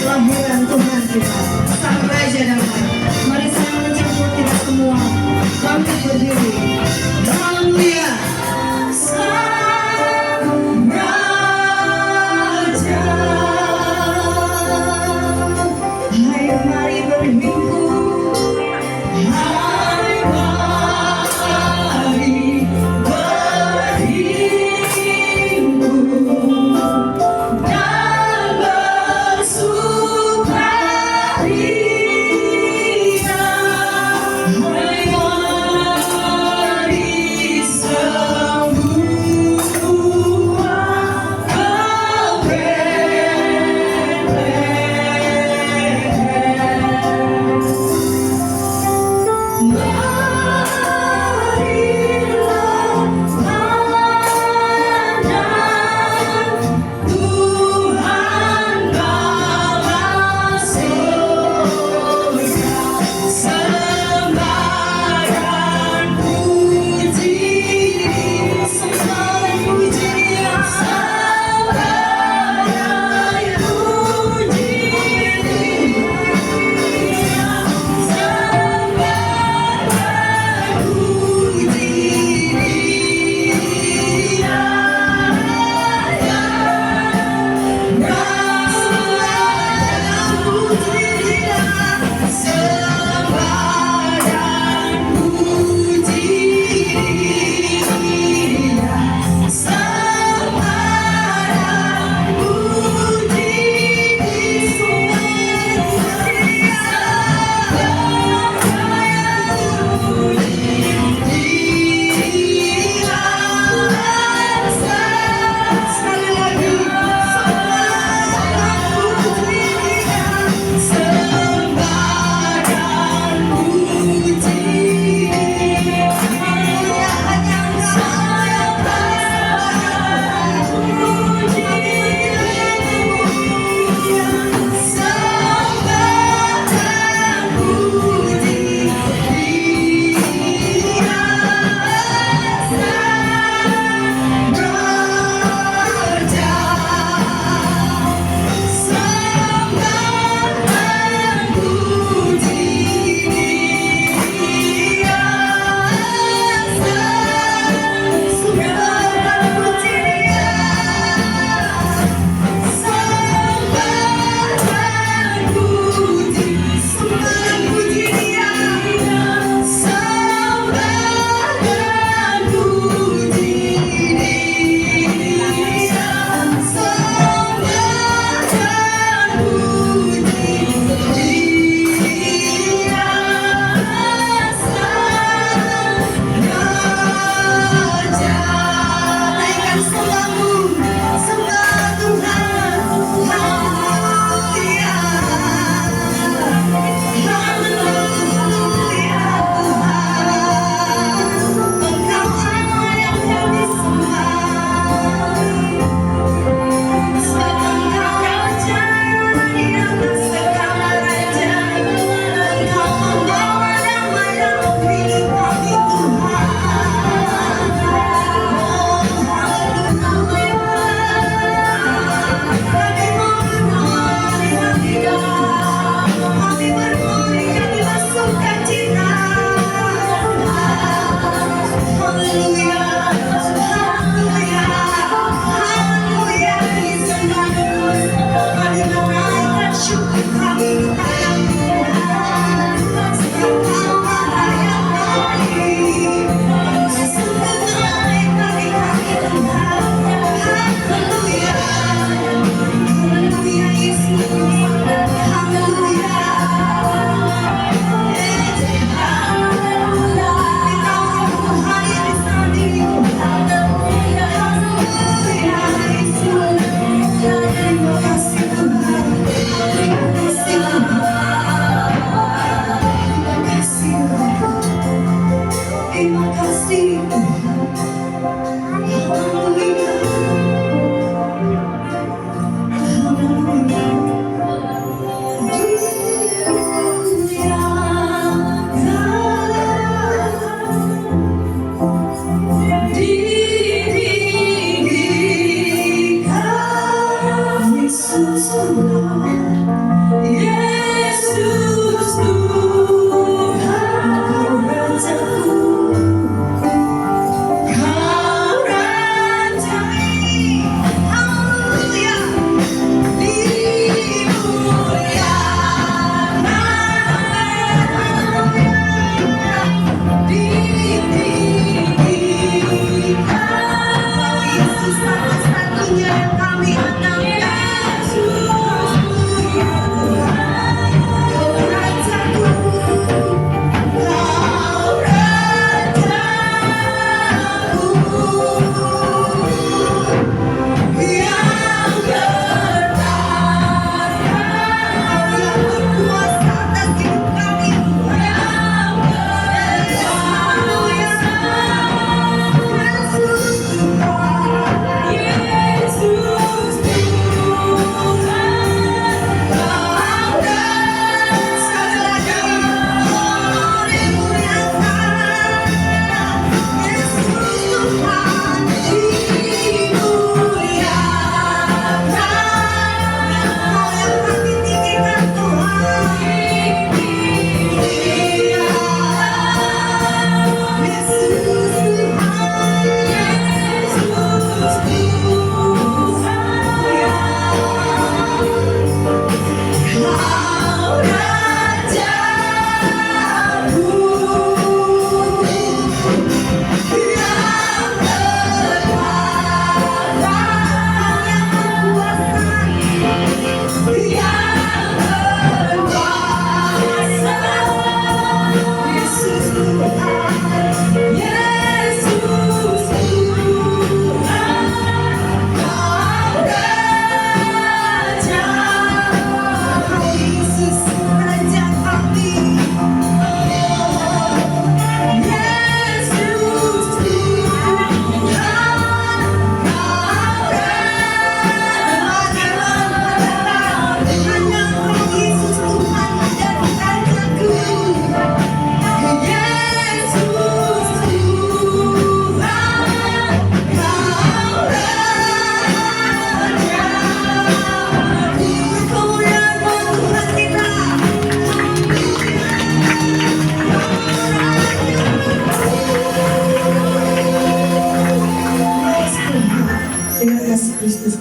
kelahiran Tuhan kita, Sang Raja Damai. Mari saya menjemput kita semua bangkit berdiri. Haleluya. Sang Raja, ayo mari berhimpun, hai mari berhimpun dan bersukaria, hai mari semua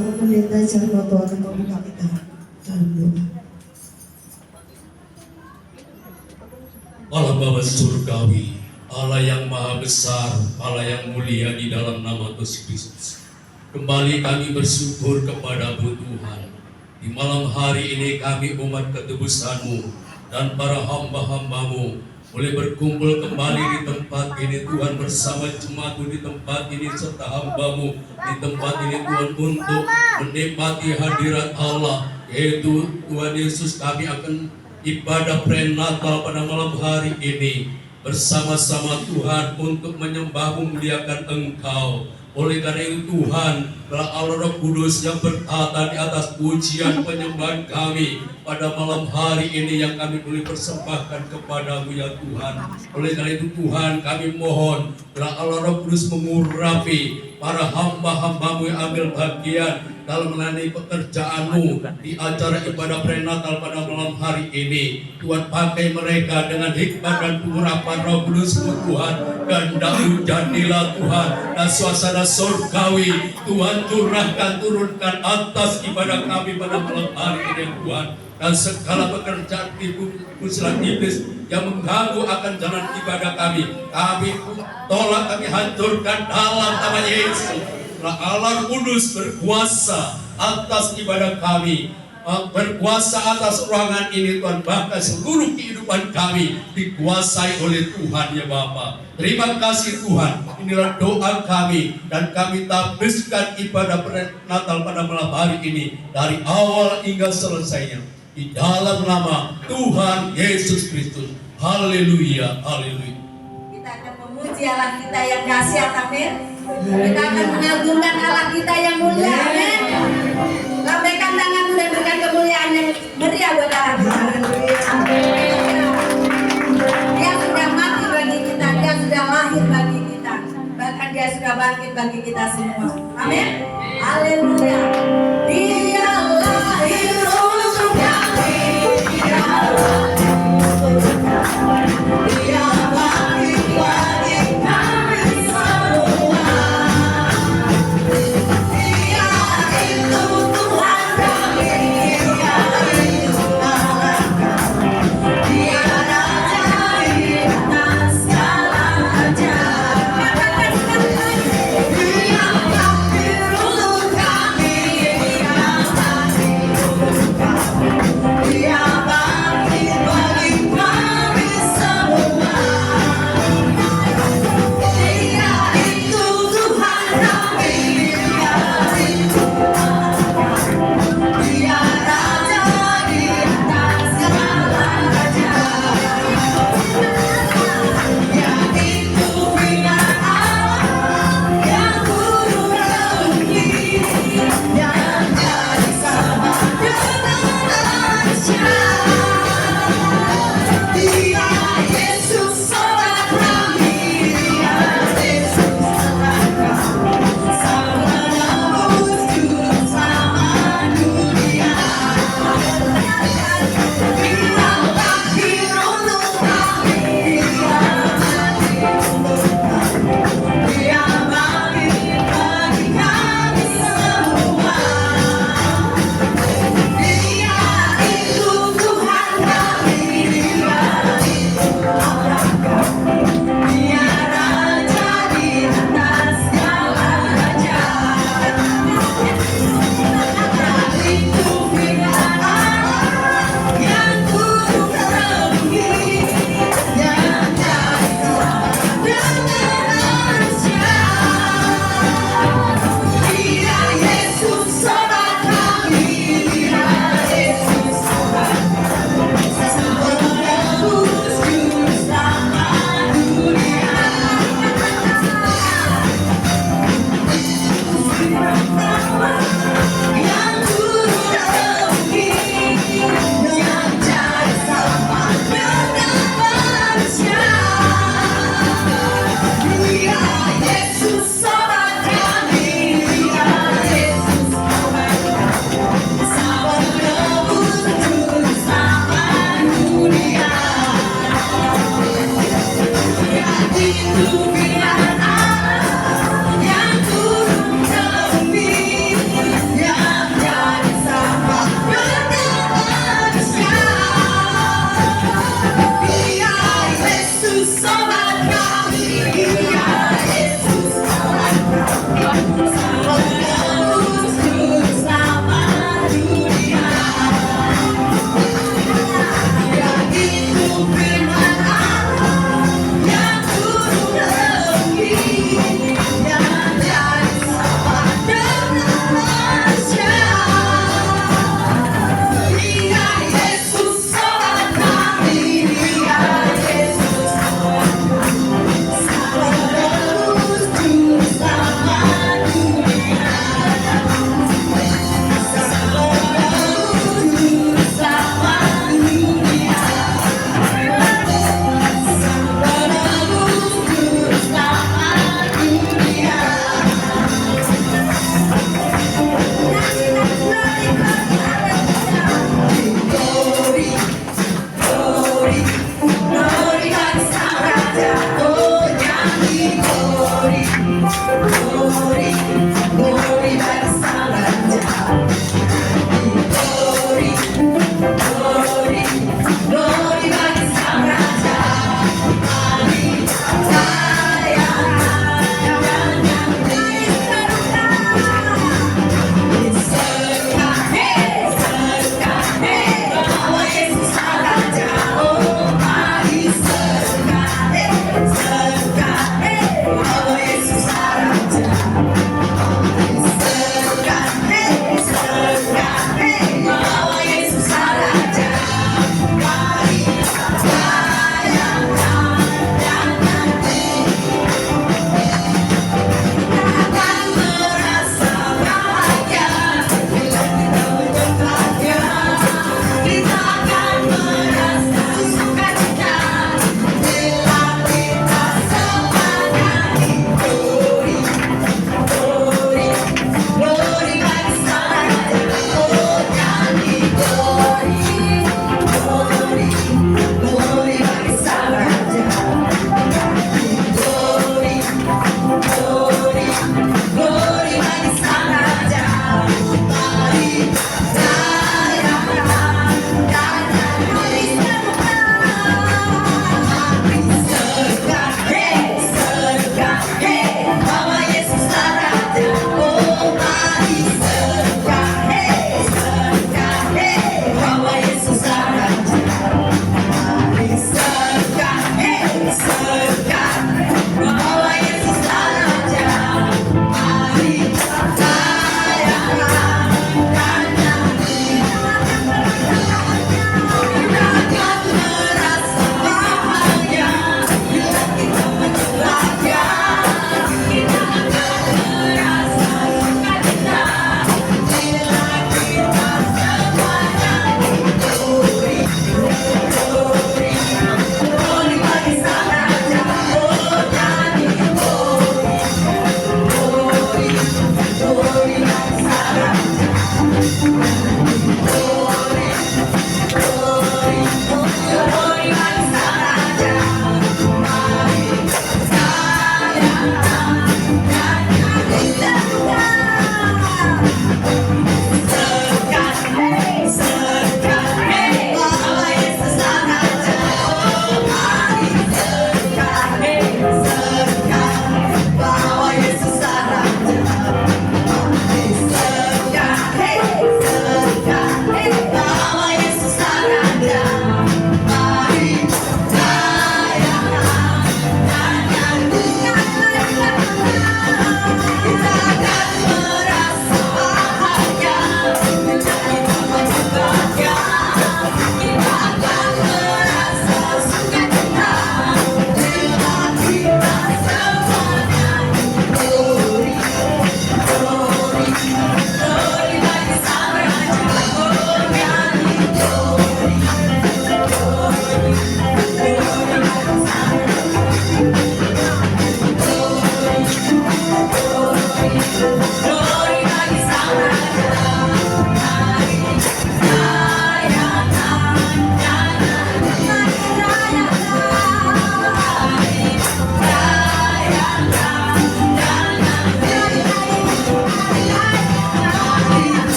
bersama pendeta Jarwoto akan membuka kita dalam doa. Allah Bapa Surgawi, Allah yang Maha Besar, Allah yang mulia di dalam nama Yesus Kristus. Kembali kami bersyukur kepada-Mu Tuhan. Di malam hari ini kami umat ketebus-Mu dan para hamba-hamba-Mu boleh berkumpul kembali di tempat ini Tuhan, bersama jemaat-Mu di tempat ini serta hamba-Mu di tempat ini Tuhan, untuk menikmati hadirat Allah, yaitu Tuhan Yesus. Kami akan ibadah prenatal pada malam hari ini bersama-sama Tuhan untuk menyembah memuliakan Engkau. Oleh karena itu Tuhan, Allah Roh Kudus yang bertata di atas pujian penyembahan kami pada malam hari ini yang kami boleh persembahkan kepada-Mu ya Tuhan. Oleh karena itu Tuhan, kami mohon Allah Roh Kudus mengurapi para hamba-hamba-Mu yang ambil bagian dalam melayani pekerjaan-Mu di acara ibadah prenatal pada malam hari ini. Tuhan, pakai mereka dengan hikmat dan pengurapan Roh Kudus-Mu Tuhan. Kehendak-Mu jadilah Tuhan, dan suasana surgawi Tuhan turunkan atas ibadah kami pada malam hari ini Tuhan. Dan segala pekerjaan tipu muslihat iblis yang mengganggu akan jalan ibadah kami tolak, kami hancurkan dalam nama Yesus. Allah Kudus berkuasa atas ibadah kami, berkuasa atas ruangan ini Tuhan, bahkan seluruh kehidupan kami dikuasai oleh Tuhan ya Bapa. Terima kasih Tuhan, inilah doa kami, dan kami tabiskan ibadah prenatal pada malam hari ini dari awal hingga selesainya di dalam nama Tuhan Yesus Kristus. Haleluya, haleluya. Kita akan memuji Allah kita yang dahsyat, amin. Kita akan mengagungkan Allah kita yang mulia, amin. Lambaikan tanganmu dan berikan kemuliaan yang meriah buat Allah kita. Dia sudah mati bagi kita, Dia sudah lahir bagi kita, bahkan Dia sudah bangkit bagi kita semua, amin. Haleluya. Dia lahir untuk kami, Dia lahir untuk kami, Dia bangkit bagi kami semua. Dia itu Tuhan kami, Dia itu Allah kami, Dia Raja di atas segala raja. Dia lahir untuk kami,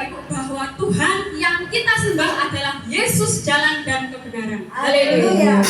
Ibu, bahwa Tuhan yang kita sembah adalah Yesus jalan dan kebenaran. Haleluya.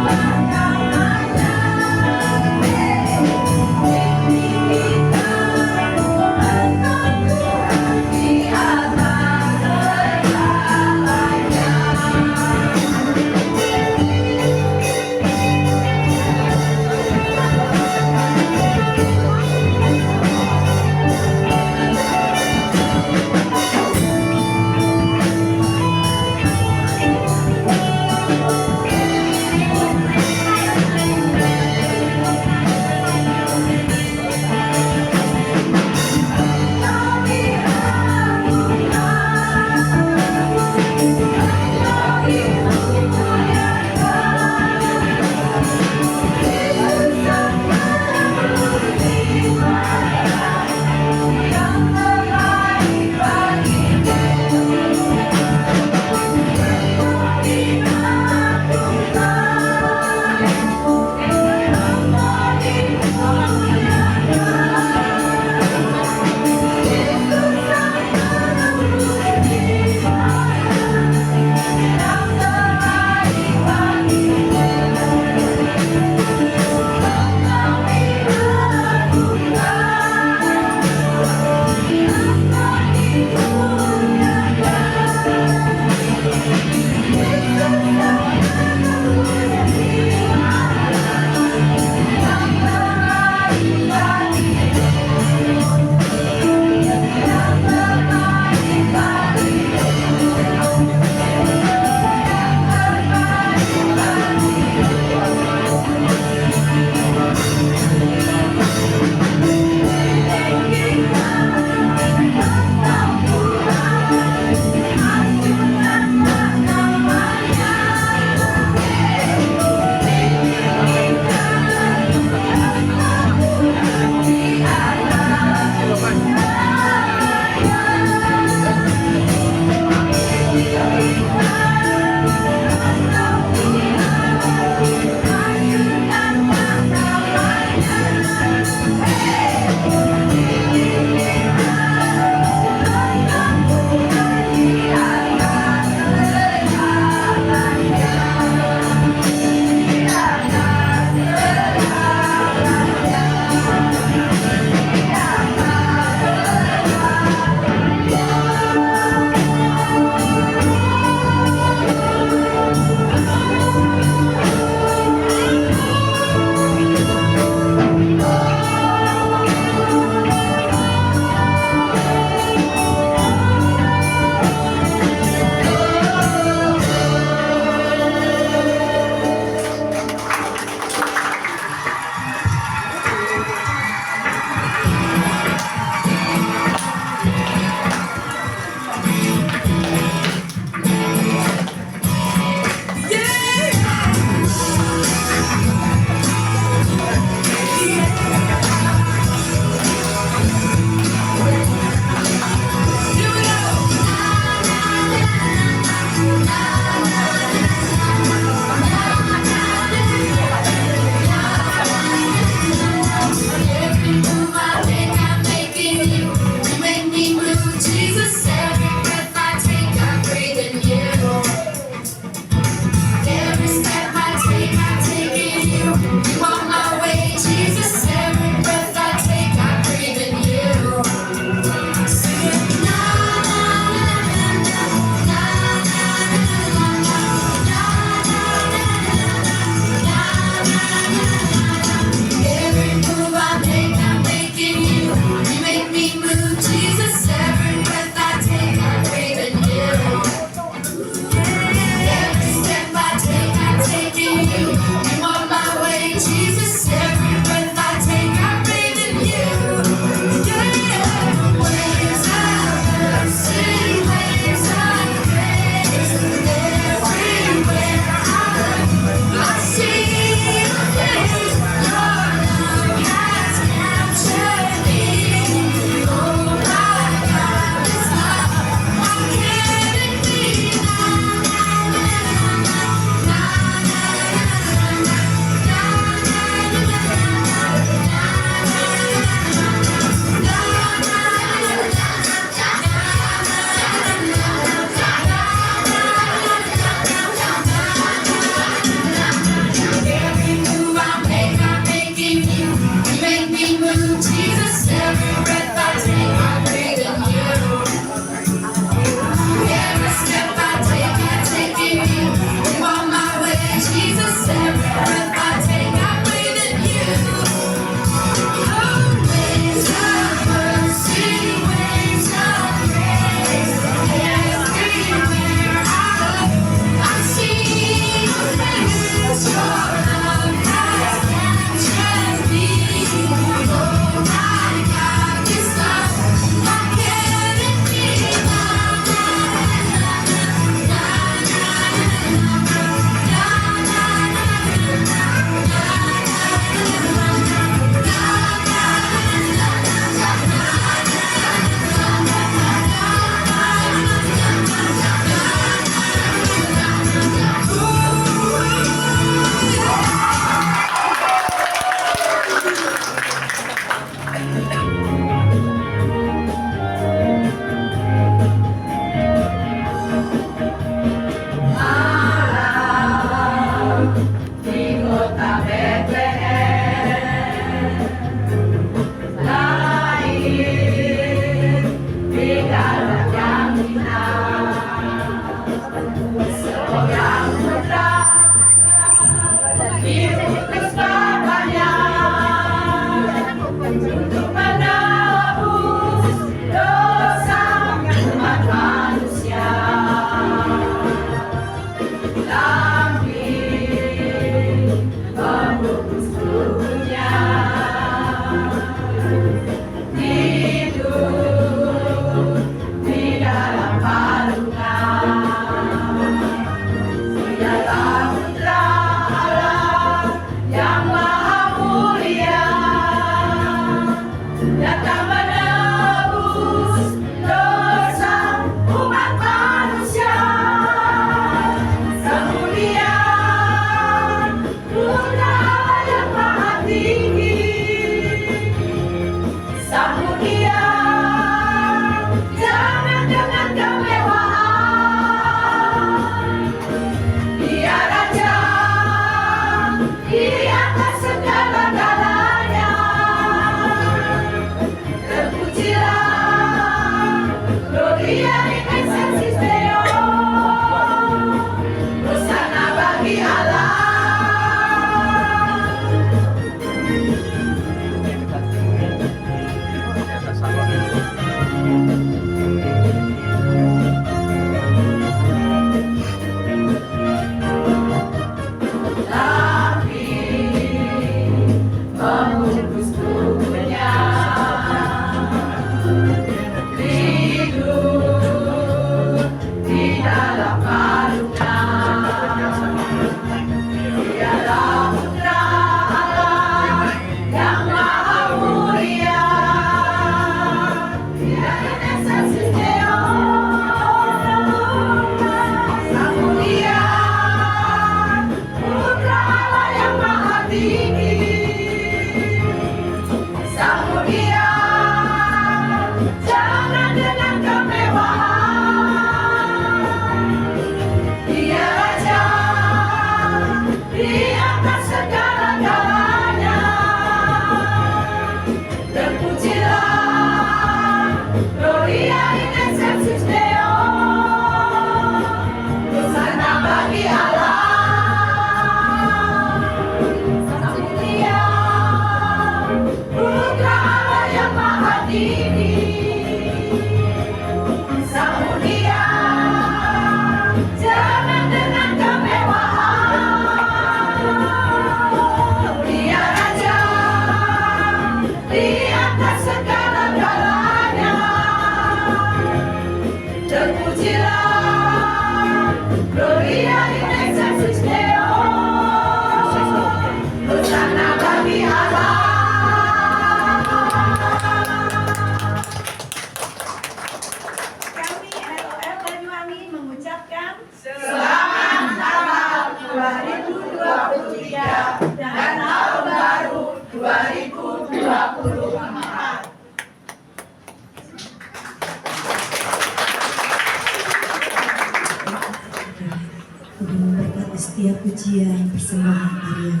Setiap pujian persembahan tarian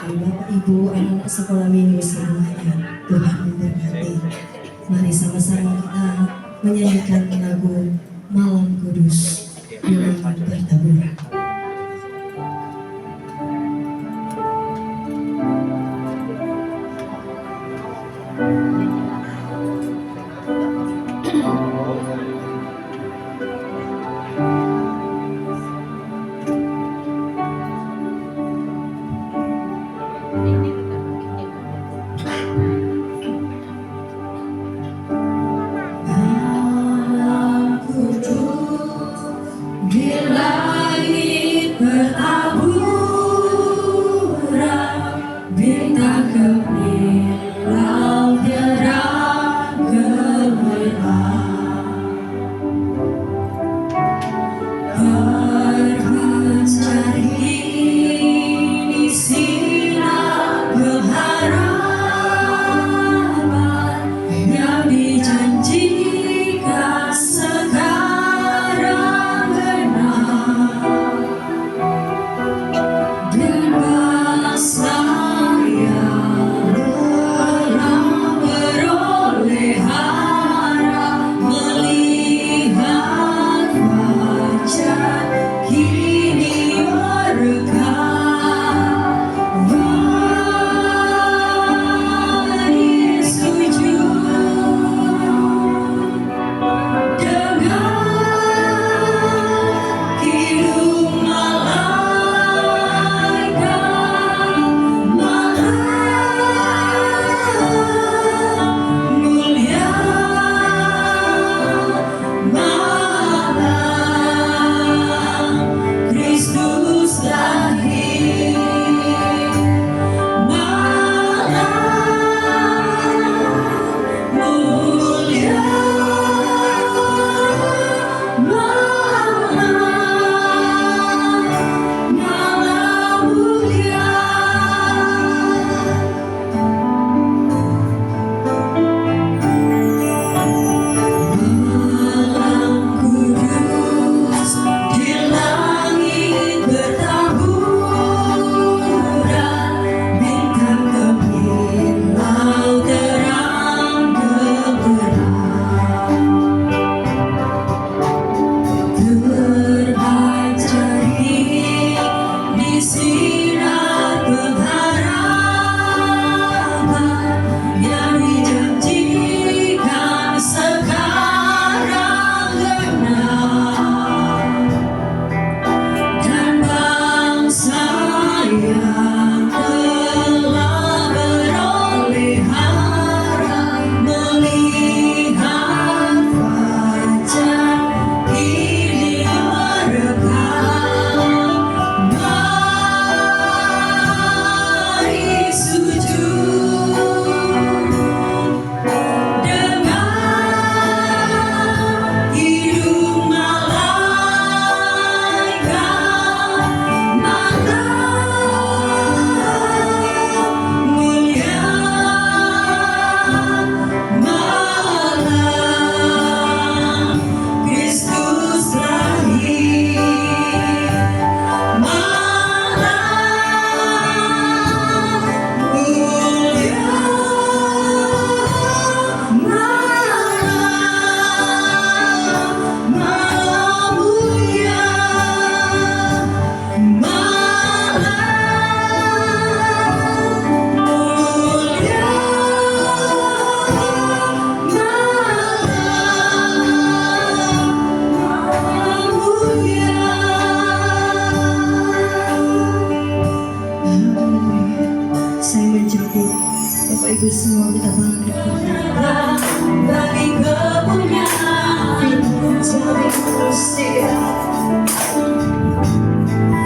dari Bapak Ibu anak-anak sekolah minggu semuanya, Tuhan memberkati. Mari sama-sama kita menyanyikan lagu Malam Kudus dengan bertabur. Bila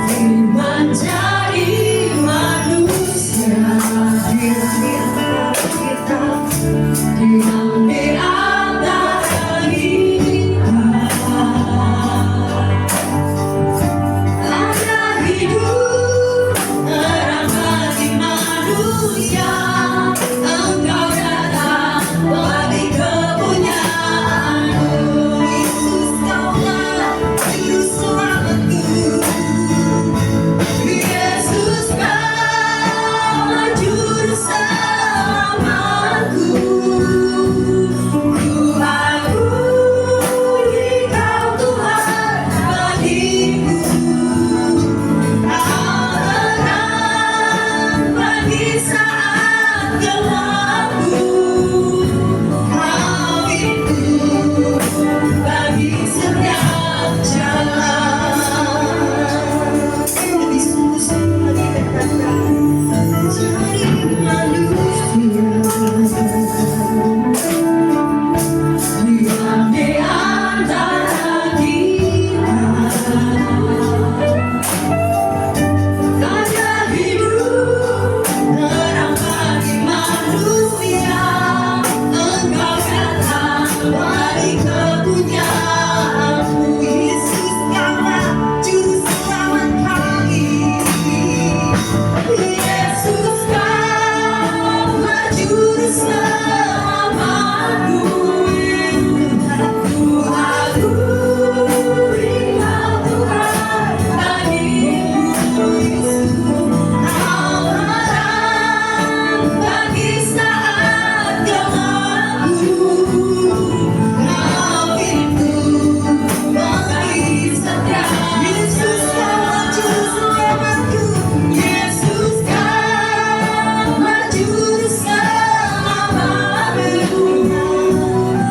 Firman jadi manusia di antara kita, diam di antara kita. Ada hidup terang bagi manusia, Engkau datang bagi kepunyaanmu. Yesus, Kaulah juru selamatku. Yesus, Kaulah juru selamatku. Ku akui Kau Tuhan bagiku. Terang bagi saat gelapku. Kau itu bagi setiap jalan. Lebih sungguh-sungguh dikatakan jadi manusia. Diam di antara kita. Ada hidup terang bagi manusia, Engkau datang bagi kepunyaanmu. Yesus, Kaulah juru selamat kami. Yesus, Kaulah juru selamatku. Ku akui Kau Tuhan bagiku. Terang bagi saat gelapku. Kau itu bagi setiap. Yesus, Kaulah juru selamatku. Yesus, Kaulah juru selamatku.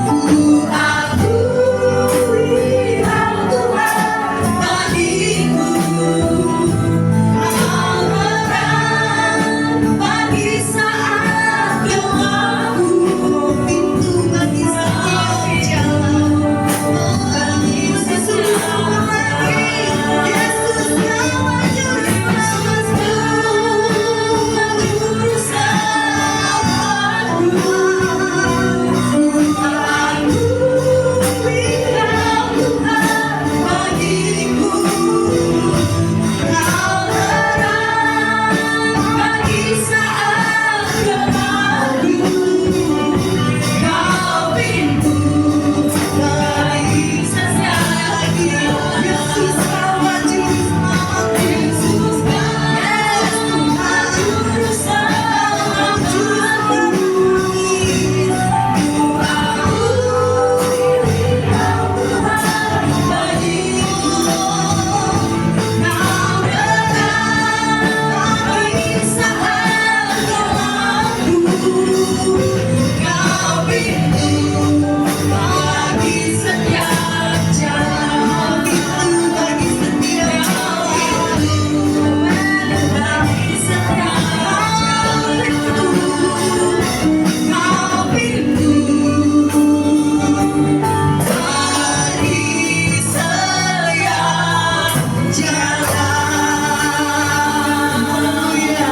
Ku akui Kau Tuhan bagiku. Terang bagi saat gelapku. Pintu bagi setiap jalan. Yesus, Kaulah Yesus, Kaulah juru selamatku. Juru selamatku. Ku akui Kau Tuhan bagiku. Kau terang bagi saat gelapku. Kau pintu bagi setiap jalan. Yesus, Kaulah juru selamatku. Yesus, Kaulah juru selamatku. Ku akui Kau Tuhan bagiku. Kau datang bagi saat gelapku. Kau pintu bagi setiap jalan. Pintu bagi setiap jalan. Bagi setiap jalan. Kau pintu bagi setiap jalan. Haleluya. Haleluya.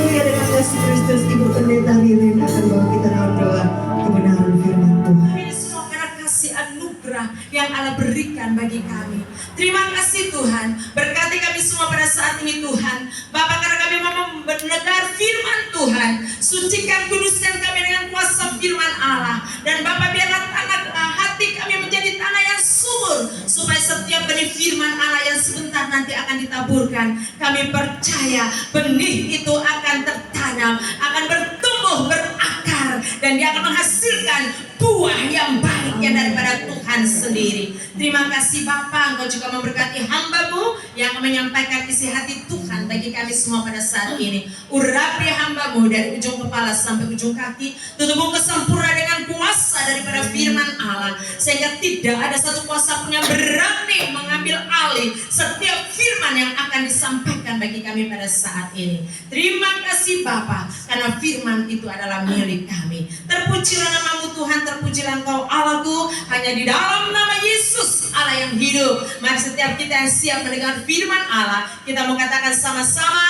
Dengan kasih Kristus, Ibu Pendeta Lilin akan bawa kita dalam doa kebenaran firman Tuhan. Ini semua karena kasih anugerah yang Allah berikan bagi kami. Terima kasih Tuhan, berkati kami semua pada saat ini Tuhan. Bapa, karena kami mau mendengar firman Tuhan, sucikan, kuduskan kami dengan kuasa firman Allah. Dan Bapa, biarlah hati kami menjadi tanah yang subur, supaya setiap benih firman Allah yang sebentar nanti akan ditaburkan, kami percaya benih itu akan tertanam, akan bertumbuh, berakar, dan dia akan menghasilkan buah yang baik yang daripada Tuhan sendiri. Terima kasih Bapa, Engkau juga memberkati hamba-Mu yang akan menyampaikan isi hati Tuhan bagi kami semua pada saat ini. Urapi hamba-Mu dari ujung kepala sampai ujung kaki, tubuh kesempurna dengan kuasa daripada firman Allah, sehingga tidak ada satu kuasa pun yang berani mengambil alih setiap firman yang akan disampaikan bagi kami pada saat ini. Terima kasih Bapa, karena firman itu adalah milik kami. Terpujilah nama-Mu Tuhan, terpujilah Engkau Allahku, hanya di dalam nama Yesus Allah yang hidup. Mari setiap kita yang siap mendengar firman Allah, kita mau katakan sama-sama,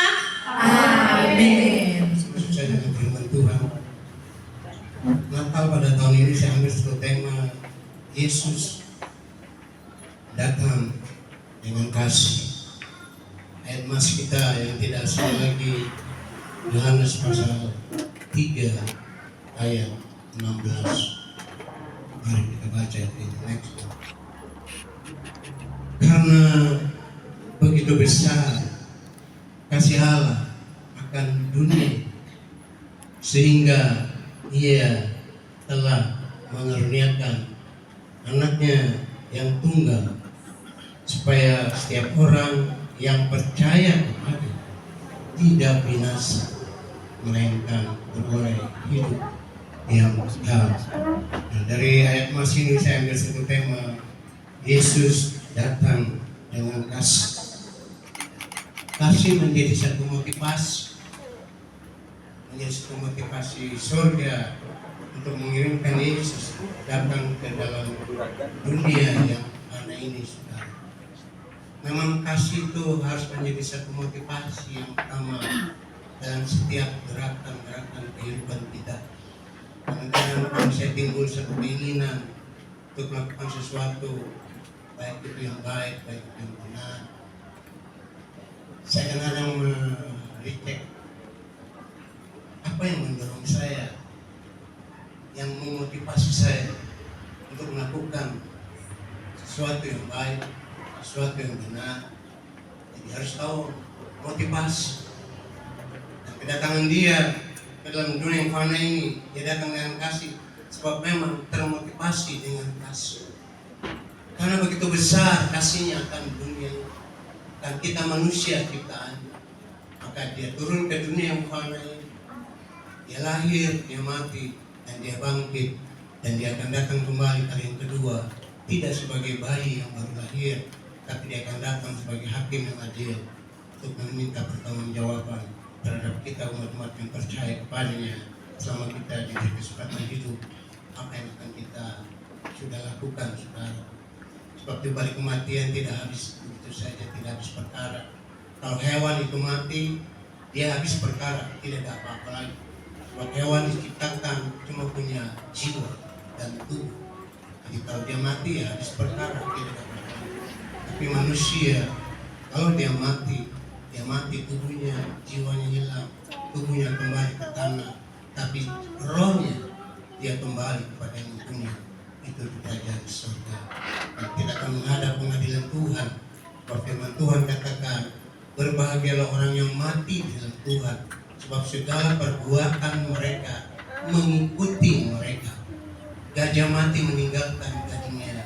amin. Saya dengan firman Tuhan. Natal pada tahun ini saya ambil satu tema, Yesus datang dengan kasih. Ayat mas kita yang tidak asing lagi, Yohanes pasal 3 ayat 16. Mari kita baca ini. Next. Karena begitu besar kasih Allah akan dunia, sehingga Ia telah mengaruniakan anaknya yang tunggal, supaya setiap orang yang percaya kepada tidak binasa, melainkan beroleh hidup yang kekal. Nah, dari ayat mas ini saya ambil satu tema, Yesus datang dengan kasih. Kasih menjadi satu motivasi, surga untuk mengirimkan Yesus datang ke dalam dunia yang mana ini, saudara. Memang kasih itu harus menjadi satu motivasi yang utama dalam setiap gerakan-gerakan kehidupan kita. Kadang-kadang kalau saya timbul satu keinginan untuk melakukan sesuatu, baik itu yang baik, baik itu yang benar, saya kadang-kadang merecek apa yang mendorong saya, yang memotivasi saya untuk melakukan sesuatu yang baik, sesuatu yang benar. Jadi harus tahu motivasi. Dan kedatangan Dia ke dalam dunia yang fana ini, Dia datang dengan kasih, sebab memang termotivasi dengan kasih. Karena begitu besar kasihnya akan dunia ini, dan kita manusia ciptaan, maka Dia turun ke dunia yang fana ini. Dia lahir, Dia mati, dan Dia bangkit, dan Dia akan datang kembali kali yang kedua, tidak sebagai bayi yang baru lahir, tapi Dia akan datang sebagai hakim yang adil untuk meminta pertanggungjawaban terhadap kita umat-umat yang percaya kepadanya selama kita diberi kesempatan hidup. Apa yang akan kita sudah lakukan, saudara? Sebab di balik kematian tidak habis begitu saja, tidak habis perkara. Kalau hewan itu mati, dia habis perkara, tidak ada apa-apa lagi. Sebab hewan diciptakan cuma punya jiwa dan tubuh. Jadi kalau dia mati, ya habis perkara, tidak ada apa-apa lagi. Tapi manusia, kalau dia mati tubuhnya, jiwanya hilang, tubuhnya kembali ke tanah, tapi rohnya dia kembali kepada yang punya. Itu kerajaan surga. Dan kita akan menghadap pengadilan Tuhan. Bahwa firman Tuhan katakan, berbahagialah orang yang mati di dalam Tuhan, sebab segala perbuatan mereka mengikuti mereka. Gajah mati meninggalkan gajinya,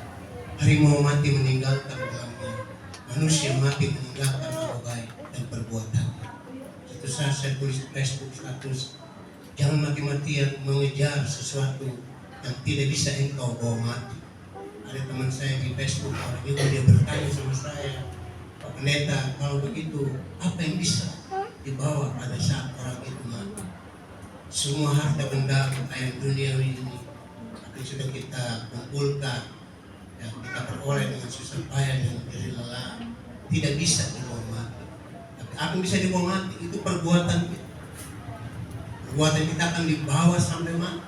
harimau mati meninggalkan gelangnya, manusia mati meninggalkan nama baik dan perbuatan. Itu saat saya tulis Facebook status, jangan mati-matian mengejar sesuatu yang tidak bisa engkau bawa mati. Ada teman saya di Facebook, orang itu dia bertanya sama saya, Pak Pendeta, kalau begitu apa yang bisa dibawa pada saat orang itu mati? Semua harta benda kekayaan duniawi ini yang sudah kita kumpulkan, yang kita peroleh dengan susah payah dan jerih lelah, tidak bisa dibawa mati. Tapi apa yang bisa dibawa mati? Itu perbuatan kita. Perbuatan kita akan dibawa sampai mati.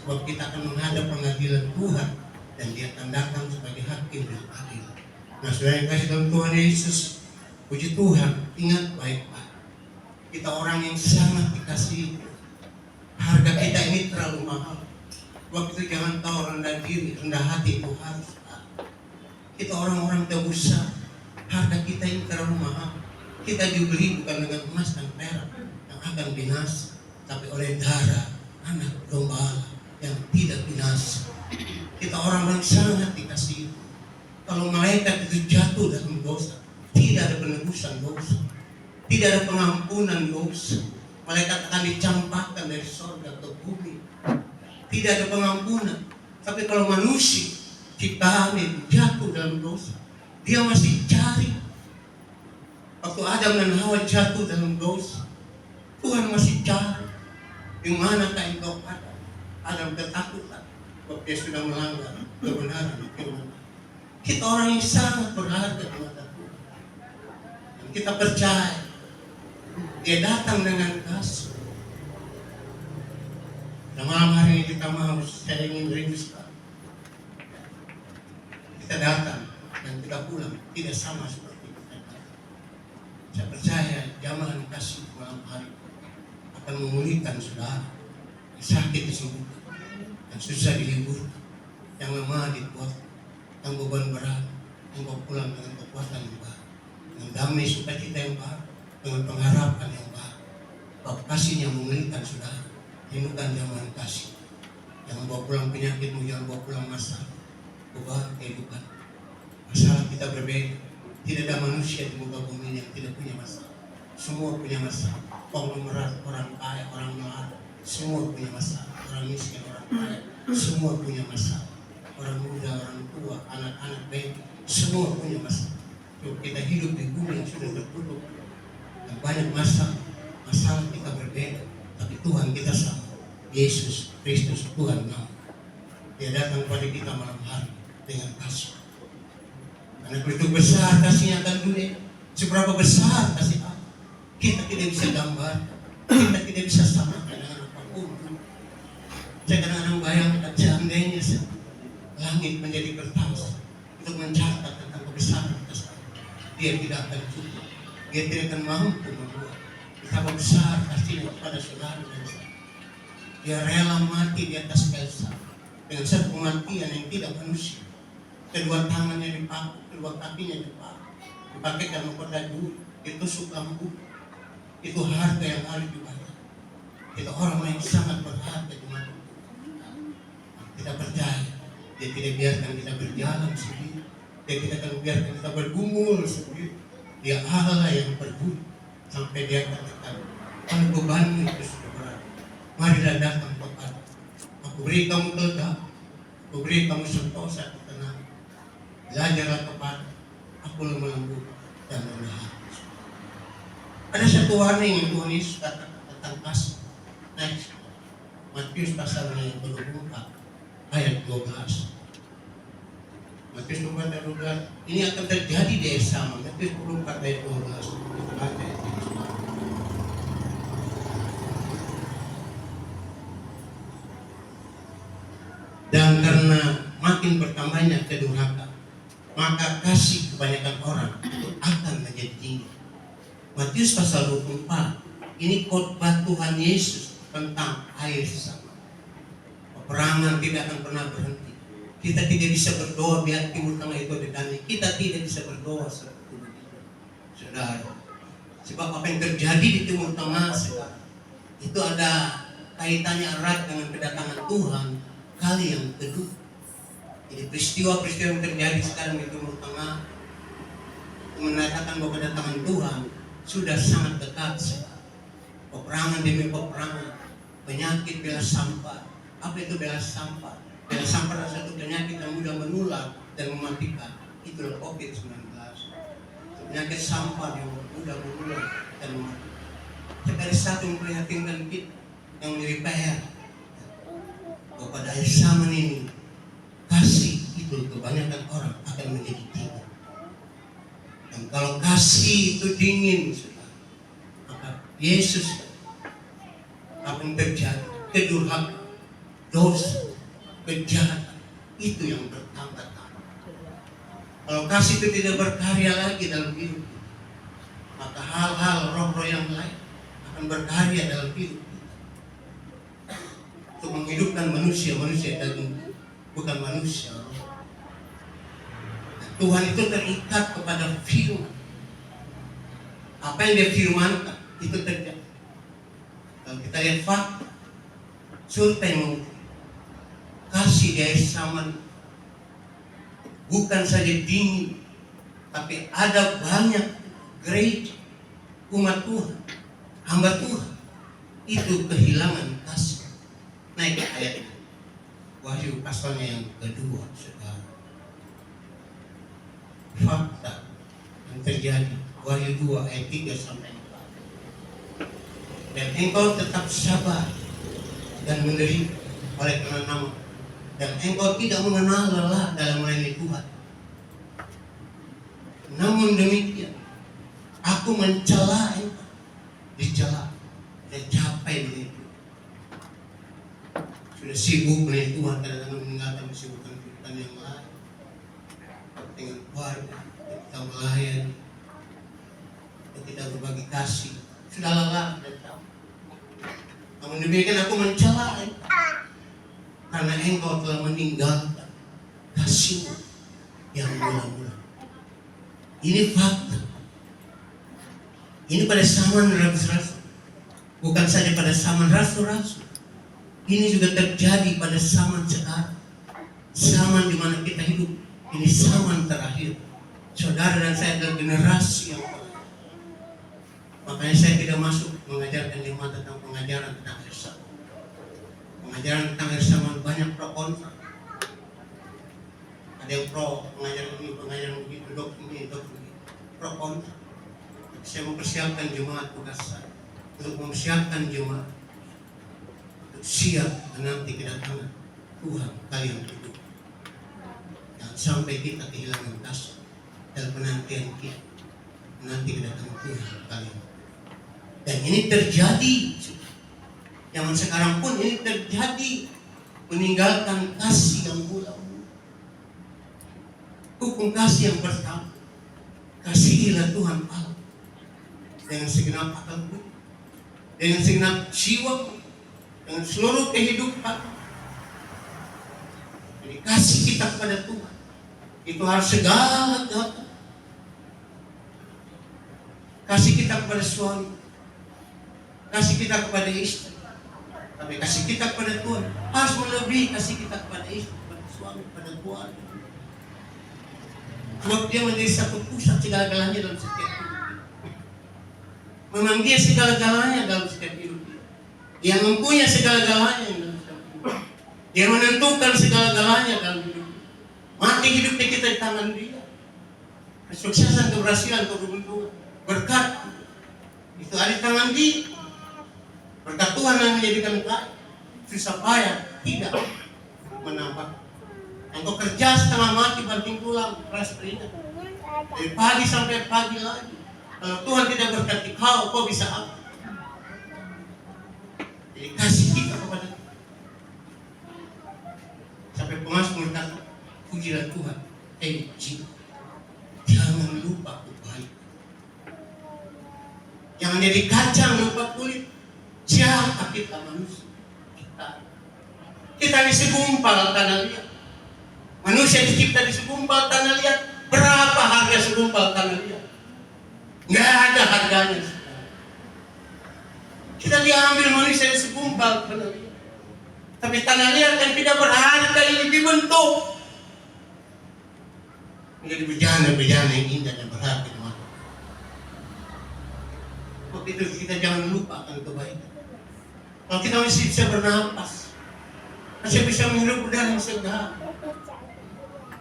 Sebab kita akan menghadap pengadilan Tuhan, dan Dia akan datang sebagai hakim yang adil. Nah, saudara yang kasih dalam Tuhan Yesus, puji Tuhan, ingat baik-baik, kita orang yang sangat dikasihi. Harga kita ini terlalu mahal. Waktu itu jangan tahu rendah diri, rendah hati itu harus. Kita orang-orang tebusan, harga kita ini terlalu mahal. Kita dibeli bukan dengan emas dan perak yang akan binasa, tapi oleh darah anak domba Allah yang tidak binasa. Kita orang-orang sangat dikasihi. Kalau malaikat itu jatuh dalam dosa, tidak ada penebusan dosa, tidak ada pengampunan dosa. Malaikat akan dicampakkan dari surga ke bumi, tidak ada pengampunan. Tapi kalau manusia ciptaan itu jatuh dalam dosa, dia masih cari. Waktu Adam dan Hawa jatuh dalam dosa, Tuhan masih cari, di manakah engkau ada? Adam ketakutan, sebab dia sudah melanggar kebenaran firman. Kita orang yang sangat berharga di mata Tuhan. Dan kita percaya Dia datang dengan kasih. Dan malam hari ini kita mau, saya ingin rindu sekali. Kita datang dan kita pulang tidak sama seperti kita datang. Saya percaya jamahan kasih malam hari akan memulihkan saudara yang sakit disembuhkan, yang susah dihibur, yang lemah dikuat, yang beban berat, yang kau pulang dengan kekuatan yang baru, dengan damai sukacita yang baru, dengan pengharapan yang baru. Bahwa kasihnya memulihkan saudara. Rindukan jamahan kasih. Jangan bawa pulang penyakitmu, jangan bawa pulang masalah, beban kehidupan. Masalah kita berbeda. Tidak ada manusia di muka bumi yang tidak punya masalah. Semua punya masalah. Konglomerat, orang kaya, orang melarat, semua punya masalah. Orang miskin, orang kaya, semua punya masalah. Orang muda, orang tua, anak-anak baik, semua punya masalah. Yuk, kita hidup di bumi yang sudah tertutup dan banyak masalah. Masalah kita berbeda, tapi Tuhan kita sama. Yesus Kristus Tuhan nama. Dia datang kepada kita malam hari dengan kasih. Karena begitu besar kasihnya akan dunia, seberapa besar kasih Allah, kita tidak bisa gambar, kita tidak bisa samakan dengan apapun. Saya kadang-kadang bayangkan seandainya langit menjadi kertas untuk mencatat tentang kebesaran kasih Allah, Dia tidak akan cukup, Dia tidak akan mampu membuat betapa besar kasihnya kepada saudara dan saya. Dia rela mati di atas kayu salib dengan satu kematian yang tidak manusia. Kedua tangannya dipaku, kedua kakinya dipaku, dipakaikan mahkota duri, ditusuk lampu. Itu harga yang harus dibayar. Kita orang yang sangat berharga di mata Tuhan. Kita percaya Dia tidak biarkan kita berjalan sendiri, Dia tidak akan biarkan kita bergumul sendiri. Dia Allah yang peduli sampai Dia katakan, kalau bebanmu itu sudah berat, marilah datang kepada Aku beri kamu keledai, Aku beri kamu sentosa tenang. Belajarlah kepada Aku lemah lembut dan rendah hati. Ada satu warning yang Tuhan Yesus katakan tentang kasih. Next, Matius pasal yang ke-24 ayat 12. Matius 24 ayat 12. Ini akan terjadi di sama. Matius 24 ayat 12. Kita baca ayat 12. Dan karena makin bertambahnya kedurhakaan, maka kasih kebanyakan orang itu akan menjadi tinggi. Matius pasal 24, ini khotbah Tuhan Yesus tentang air sama. Peperangan tidak akan pernah berhenti. Kita tidak bisa berdoa biar Timur Tengah itu damai. Kita tidak bisa berdoa seperti itu, saudara. Sebab apa yang terjadi di Timur Tengah sekarang itu ada kaitannya erat dengan kedatangan Tuhan kali yang kedua. Jadi peristiwa-peristiwa yang terjadi sekarang di Timur Tengah menandakan bahwa kedatangan Tuhan sudah sangat dekat sekali. Peperangan demi peperangan, penyakit bela sampah. Apa itu bela sampah? Bela sampah adalah satu penyakit yang mudah menular dan mematikan. Itulah COVID-19. Penyakit sampah yang mudah menular dan mematikan. Sekali satu memprihatinkan kita yang menjadi PR. Pada akhir zaman ini kasih itu kebanyakan orang akan menjadi tinggi. Dan kalau kasih itu dingin, maka Yesus akan terjadi kedurhakaan, dosa, kejahatan itu yang bertambah-tambah. Kalau kasih itu tidak berkarya lagi dalam hidup, maka hal-hal roh-roh yang lain akan berkarya dalam hidup untuk menghidupkan manusia daging, bukan manusia. Tuhan itu terikat kepada firman. Apa yang Dia firmankan itu terjadi. Kalau kita lihat fakta, survei yang kasih di akhir zaman bukan saja dingin, tapi ada banyak gereja, umat Tuhan, hamba Tuhan itu kehilangan kasih. Naik ke ayat Wahyu pasalnya yang kedua, saudara. Fakta yang terjadi Wahyu 2 ayat 3 sampai 4. Dan engkau tetap sabar dan menderita oleh karena nama, dan engkau tidak mengenal lelah dalam melayani Tuhan. namun demikian aku mencela engkau, dicela dan capai begitu. Sudah sibuk dengan Tuhan, kadang-kadang meninggalkan kesibukan yang lain dengan keluarga, kita melayani, kita berbagi kasih, sudah lelah dan capek. Namun demikian aku mencela engkau karena engkau telah meninggalkan kasih yang mula-mula. Ini fakta. Ini pada zaman rasul-rasul, bukan saja pada zaman rasul-rasul. Ini juga terjadi pada zaman sekarang, zaman di mana kita hidup. Ini zaman terakhir. Saudara dan saya adalah generasi yang terakhir. Makanya saya tidak masuk mengajarkan jemaat tentang pengajaran tentang akhir zaman. Pengajaran tentang akhir zaman banyak pro kontra. Ada yang pro pengajaran ini, pengajaran begitu, dok ini, pro kontra. Saya mempersiapkan jemaat tugas saya untuk mempersiapkan jemaat untuk siap menanti kedatangan Tuhan kalian hidup. Jangan sampai kita kehilangan kasih dalam penantian kita menanti kedatangan Tuhan kalian. Dan ini terjadi zaman sekarang pun ini terjadi, meninggalkan kasih yang mula-mula. Hukum kasih yang pertama, kasihilah Tuhan Allah dengan segenap akal budi, dengan segenap jiwa, dengan seluruh kehidupan. Jadi kasih kita kepada Tuhan itu harus segala-galanya. Kasih kita kepada suami, kasih kita kepada istri, tapi kasih kita kepada Tuhan harus melebihi kasih kita kepada istri, kepada suami, kepada keluarga. Sebab dia menjadi satu pusat segala-galanya dalam setiap hidup. Memang dia segala-galanya dalam setiap hidup dia. Dia mempunyai segala-galanya dalam setiap hidup. Dia menentukan segala-galanya dalam hidup. Mati hidupnya kita di tangan dia. Kesuksesan, keberhasilan, keberuntungan, berkat itu ada di tangan dia. Berkat Tuhan yang menjadikan kaya. Susah payah tidak menambah. Engkau kerja setengah mati banting tulang, keras keringat. Dari pagi sampai pagi lagi. Kalau Tuhan tidak berkati kau bisa apa? Jadi kasih kita kepada Tuhan. Sampai pemazmur kata, pujilah Tuhan, jiwa, jangan lupa kebaikan. Jangan jadi kacang lupa kulit. Siapa kita manusia? Kita di segumpal tanah liat. Manusia dicipta di segumpal tanah liat. Berapa harga segumpal tanah liat? Nggak ada harganya. Kita diambil manusia di segumpal tanah liat. Tapi tanah liat yang tidak berharga ini dibentuk menjadi bejana-bejana yang indah dan berharga di mata. Waktu itu kita jangan lupa akan kebaikan. Kalau kita masih bisa bernapas, masih bisa menghirup udara yang segar.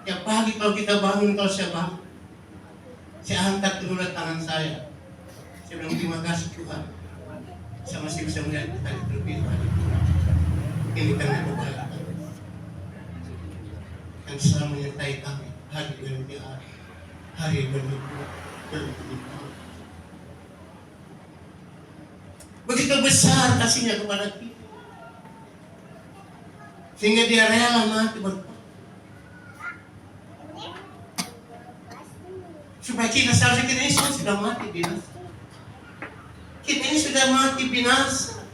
Tiap pagi kalau kita bangun, kalau saya bangun, saya angkat kedua tangan saya. Saya bilang terima kasih Tuhan. Saya masih bisa melihat kita terlebih lagi. Ini karena kebaikan yang selalu menyertai kami hari demi hari, hari demi hari. Begitu besar kasihnya kepada kita, sehingga dia rela mati berkorban supaya kita seharusnya kita ini sudah mati binasa. Kita ini sudah mati binasa.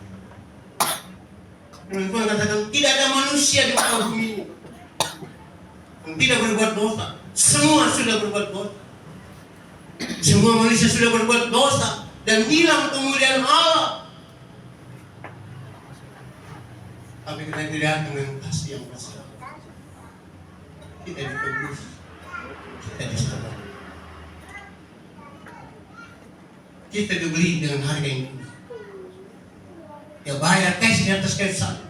Dan Tuhan katakan tidak ada manusia di muka bumi ini yang tidak berbuat dosa. Semua sudah berbuat dosa. Semua manusia sudah berbuat dosa dan hilang kemuliaan Allah. Tapi kita tidak dengan kasih yang besar. Kita ditebus, kita diselamatkan. Kita dibeli dengan harga yang tinggi. Dia bayar cash di atas cash sana.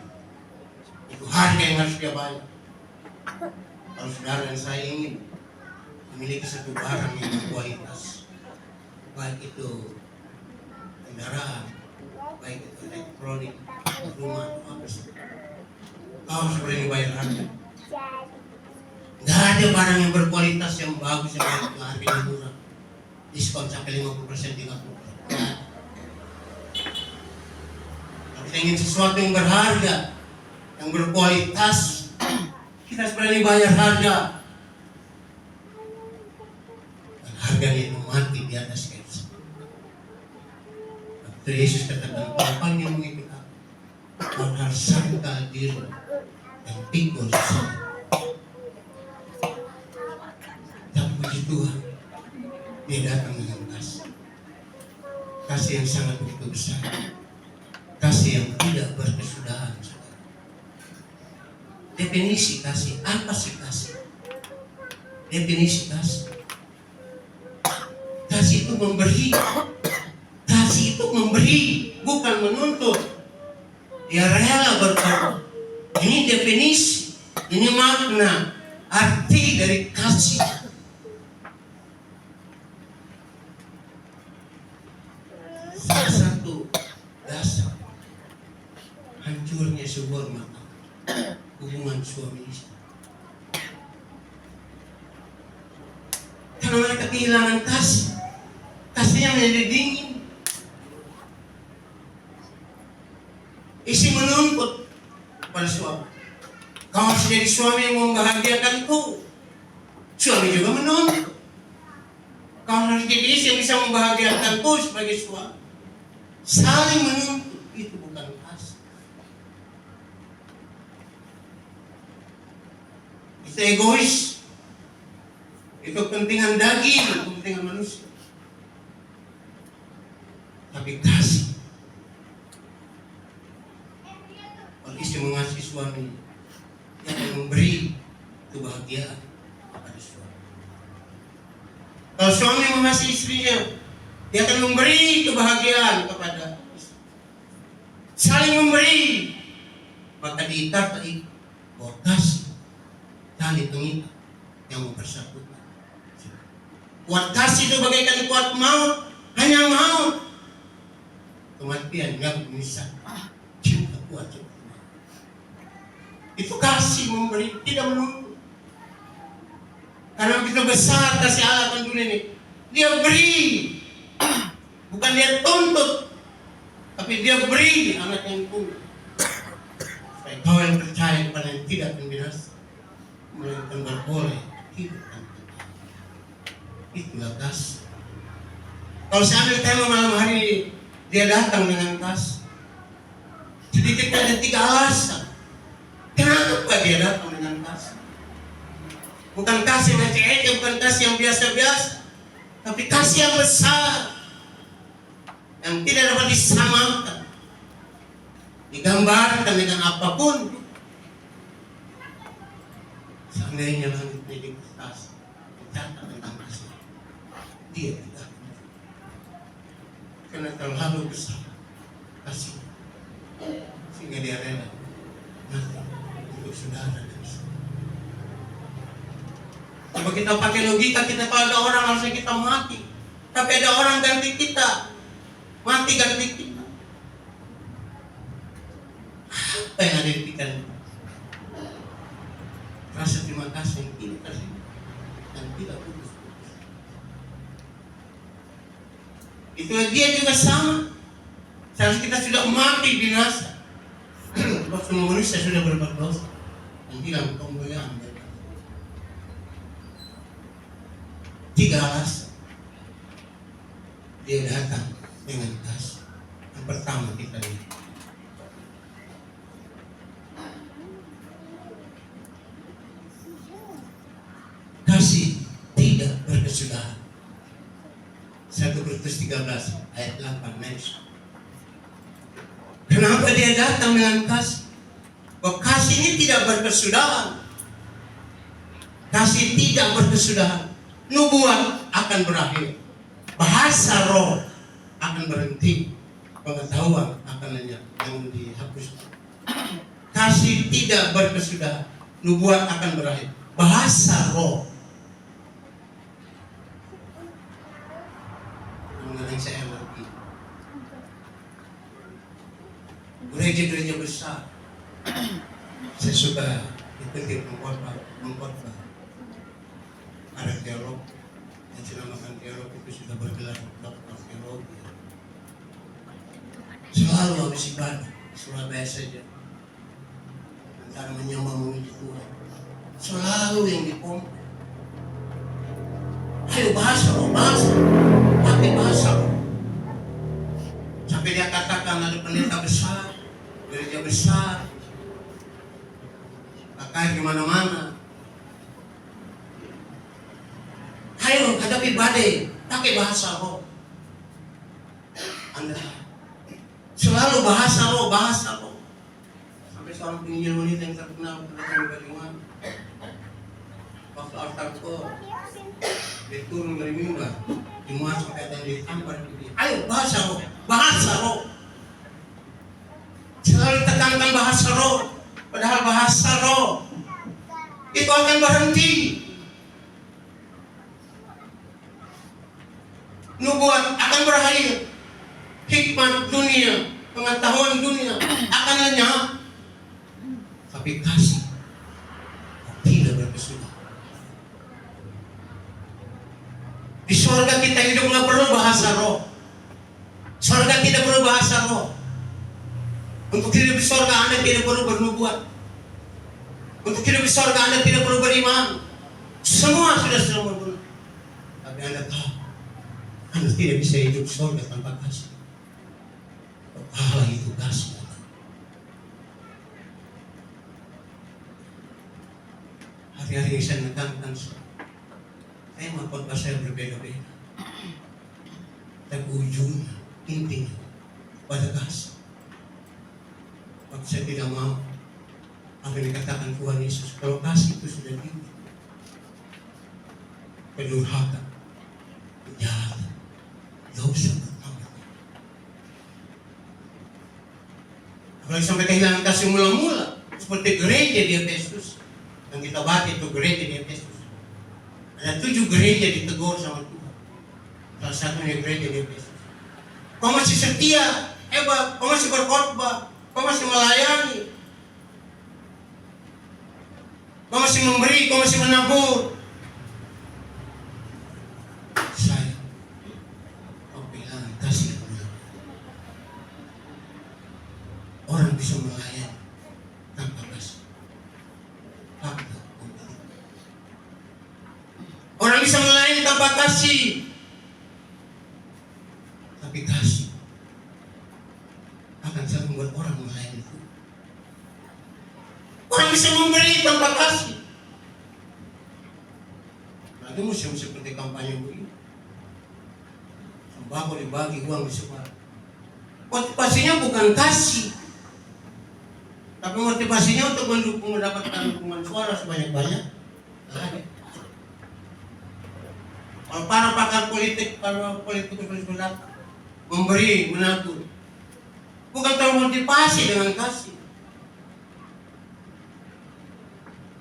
Itu harga yang harus dia bayar. Kalau saudara dan saya ingin memiliki satu barang yang berkualitas, baik itu kendaraan, baik itu elektronik, rumah, apa saja, kau harus berani bayar harga. Gak ada barang yang berkualitas yang bagus yang harganya murah. diskon sampai 50%, 30%. Kalau kita ingin sesuatu yang berharga, yang berkualitas, kita harus berani bayar harga. Dan harganya itu mati di atas kayu salib. Waktu Yesus katakan, "Apa yang mengikut aku? Kau harus sangkal diri dan pikul salib." Tapi puji Tuhan, Dia datang dengan kasih. Kasih yang sangat begitu besar. Kasih yang tidak berkesudahan. Definisi kasih, apa sih kasih? Definisi kasih. Kasih itu memberi. Kasih itu memberi, bukan menuntut. Dia rela berkorban. Ini definisi, ini makna, arti dari kasih. Salah satu dasar hancurnya sebuah rumah tangga, hubungan suami istri, karena mereka kehilangan kasih. Kasihnya menjadi dingin. Istri menuntut kepada suami, kau harus jadi suami yang membahagiakanku. Suami juga menuntut, kau harus jadi istri yang bisa membahagiakanku sebagai suami. Saling menuntut, itu bukan kasih. Itu egois. Itu kepentingan daging, kepentingan manusia. Tapi kasih, kalau istri mengasihi suami, dia akan memberi kebahagiaan kepada suami. Kalau suami mengasihi istrinya, dia akan memberi kebahagiaan kepada istri. Saling memberi. Maka diikat bahwa kasih tali pengikat yang mempersatukan. Kuat kasih itu bagaikan kuat maut, hanya maut. Kematian yang memisah. Cinta kuat seperti maut. Itu kasih memberi, tidak menuntut. Karena begitu besar kasih Allah akan dunia ini, Dia beri. Bukan Dia tuntut, tapi Dia beri anak yang tunggu. Supaya kau yang percaya kepada yang tidak akan binasa, melainkan beroleh hidup dan kekal. Itulah kasih. Kalau saya ambil tema malam hari ini, Dia datang dengan kasih. Sedikit ada 3 alasan kenapa Dia datang dengan kasih. Bukan kasih yang ecek-ecek, bukan kasih yang biasa-biasa, tapi kasih yang besar, yang tidak dapat disamakan, digambarkan dengan apapun. Seandainya langit menjadi kertas, dicatat dengan kasih, Dia tidak, karena terlalu besar kasih, sehingga Dia rela mati untuk saudara dan saudara. Kalau kita pakai logika, kita kalau ada orang harusnya kita mati, tapi ada orang ganti kita, mati ganti kita. Apa yang ada di pikiran kita? Rasa terima kasih yang tidak kasih dan tidak putus. Itulah Dia juga sama. Seharusnya kita sudah mati binasa. Waktu manusia sudah berbuat dosa dan hilang kemuliaan. 3 alasan Dia datang dengan kasih. Yang pertama kita lihat, kasih tidak berkesudahan. 1 Korintus 13 ayat 8 mention. Kenapa Dia datang dengan kasih? Bahwa kasih ini tidak berkesudahan. Kasih tidak berkesudahan. Nubuat akan berakhir, bahasa roh akan berhenti, pengetahuan akan lenyap, yang dihapus. Kasih tidak berkesudahan, nubuat akan berakhir, bahasa roh. Mengenai saya lagi, gereja-gereja besar, saya suka dikutip mengkhotbah ada teolog yang sinamakan teologi itu sudah bergelar doktor teologi. Selalu habis ibadah di Surabaya saja, antara menyembah memuji Tuhan, selalu yang dipompa. Ayo bahasa, pakai bahasa. Sampai dia katakan ada pendeta besar, gereja besar, pakai di mana-mana. Ayo hadapi badai, pakai bahasa roh. Anda selalu bahasa roh. Sampai seorang penginjil wanita yang terkenal datang dari mana? Waktu altar kok, dia turun dari mimbar, dimuat sampai ada yang ditampar di. Ayo bahasa roh. Selalu tekankan bahasa roh, padahal bahasa roh itu akan berhenti. Nubuat akan berakhir, hikmat dunia, pengetahuan dunia akan lenyap, tapi kasih tidak berkesudahan. Di surga kita hidup nggak perlu bahasa roh. Surga tidak perlu bahasa roh. Untuk hidup di surga Anda tidak perlu bernubuat. Untuk hidup di surga Anda tidak perlu beriman. Semua sudah sempurna. Tapi Anda tahu, Anda tidak bisa hidup di surga tanpa kasih. Allah itu kasih. Hari-hari saya menekankan, saya mau khotbah saya berbeda-beda. Tapi ujungnya, intinya, pada kasih. Waktu saya tidak mau apa yang dikatakan Tuhan Yesus, kalau kasih itu sudah tinggi, kedurhaka, kejahatan, dosa bertambah. Apalagi sampai kehilangan kasih mula-mula, seperti gereja di Efesus yang kita baca itu gereja di Efesus. Ada 7 gereja ditegur sama Tuhan. Salah satunya gereja di Efesus. Kau masih setia, hebat, kau masih berkhotbah, kau masih melayani, kau masih memberi, kau masih menabur. Saya, kau bilang kasih kepada orang bisa melayani tanpa kasih. Orang bisa melayani tanpa kasih, tapi kasih akan selalu membuat orang melayani itu. Orang bisa memberi tanpa kasih. Nanti musim seperti kampanye begini, sembako dibagi, uang disebar. Motivasinya bukan kasih, tapi motivasinya untuk mendapatkan dukungan suara sebanyak-banyak. Kalau para pakar politik, para politikus datang memberi, menabur, bukan termotivasi dengan kasih,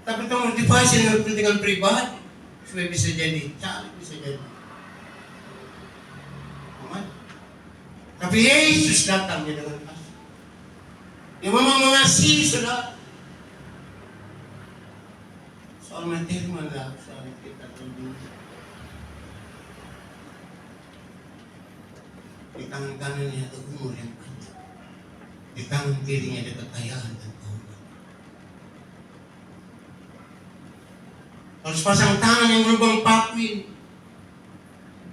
tapi termotivasi dengan kepentingan pribadi supaya bisa jadi caleg, bisa jadi. Tapi Yesus datang dengan kasih. Dia memang mengasihi saudara. Soal materi mana soal kita lebih. Di tangan kanannya ada umur yang panjang, di tangan kirinya ada kekayaan dan keuntungan. Kalau sepasang tangan yang berlubang pakuin,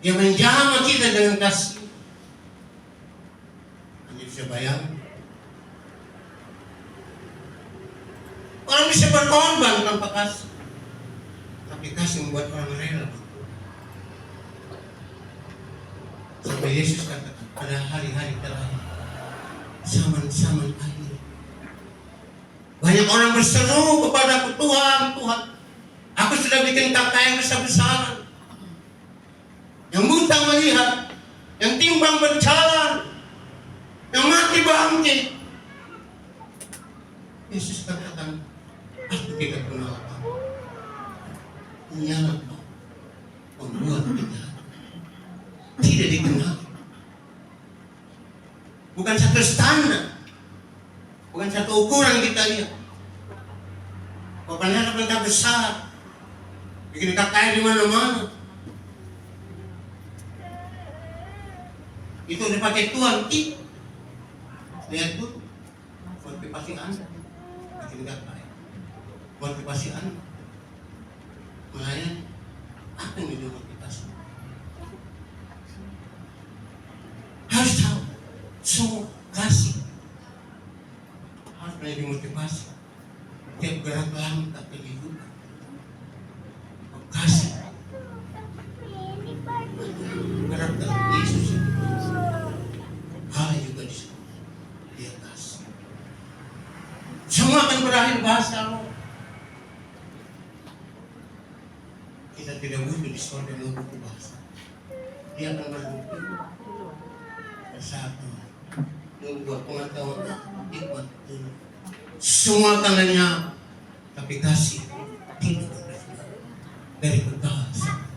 dia menjamah kita dengan kasih. Anda bisa bayangkan, orang bisa berkorban tanpa kasih, tapi kasih membuat orang rela. Sampai Yesus katakan pada hari-hari terakhir, zaman-zaman akhir, banyak orang berseru kepada Tuhan, Tuhan, aku sudah bikin kata yang besar-besaran, yang buta melihat, yang timbang berjalan, yang mati bangkit. Yesus katakan, aku tidak kenal kamu. Menyalahkan, membuat kita tidak dikenal. Bukan satu standar, bukan satu ukuran kita lihat. Pendeta besar, bikin KKR di mana-mana, Itu dipakai Tuhan kita. Lihat dulu motivasi Anda. Makin gapai. Motivasi Anda melayani. Apa yang menjadi motivasi? Harus tahu semua kasih harus menjadi motivasi. Tiap gerak langkah kehidupan kasih gerak dalam Yesus. Hal juga disebut dia kasih. Semua akan berakhir bahasa Allah. Kita tidak butuh di sorga dengan buku bahasa. Dia akan berbukti bersatu membuat pengetahuan hikmat dulu. Semua akan lenyap, tapi kasih tidak berbeda dari bahasa.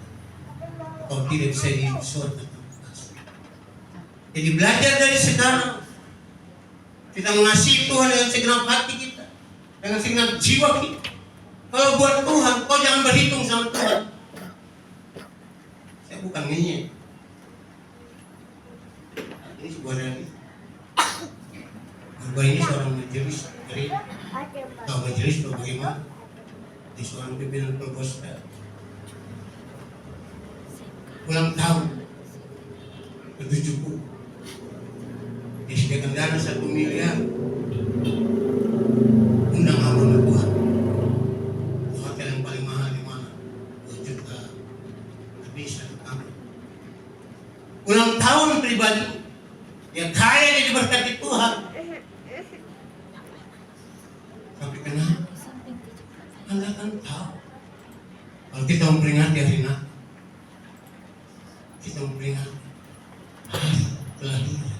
Kau tidak bisa di sorga tanpa kasih. Jadi belajar dari sekarang. Kita mengasihi Tuhan dengan segenap hati kita, dengan segenap jiwa kita. Kalau buat Tuhan, kau jangan berhitung sama Tuhan. Saya bukan ngenyek. Ini sebuah realita. Bahwa ini seorang majelis dari tahu majelis atau bagaimana? Di seorang pimpinan Polgosta. Ulang tahun ke-70. Disediakan dana 1 miliar. Undang amanah Tuhan. Hotel yang paling mahal di mana? 2 juta. Habis 1 kamar. Ulang tahun pribadi. Dia kaya, dia diberkati Tuhan. Tapi kenapa? Anda kan tahu. Kalau kita memperingati hari Natal, kita memperingati hari kelahiran.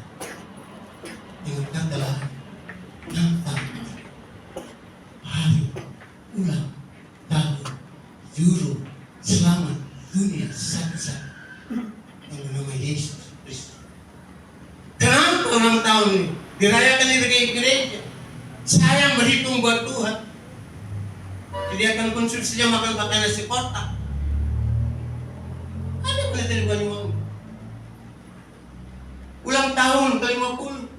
Dengan kata lain, Natal, hari ulang tahun juru selamat dunia satu-satu yang bernama Yesus Kristus. Kenapa ulang tahun ini dirayakan di gereja? Saya yang berhitung buat Tuhan. Jadi akan konsumsi saja makan pakai nasi kotak. Ada penelitian di Banyuwangi. Ulang tahun ke-50.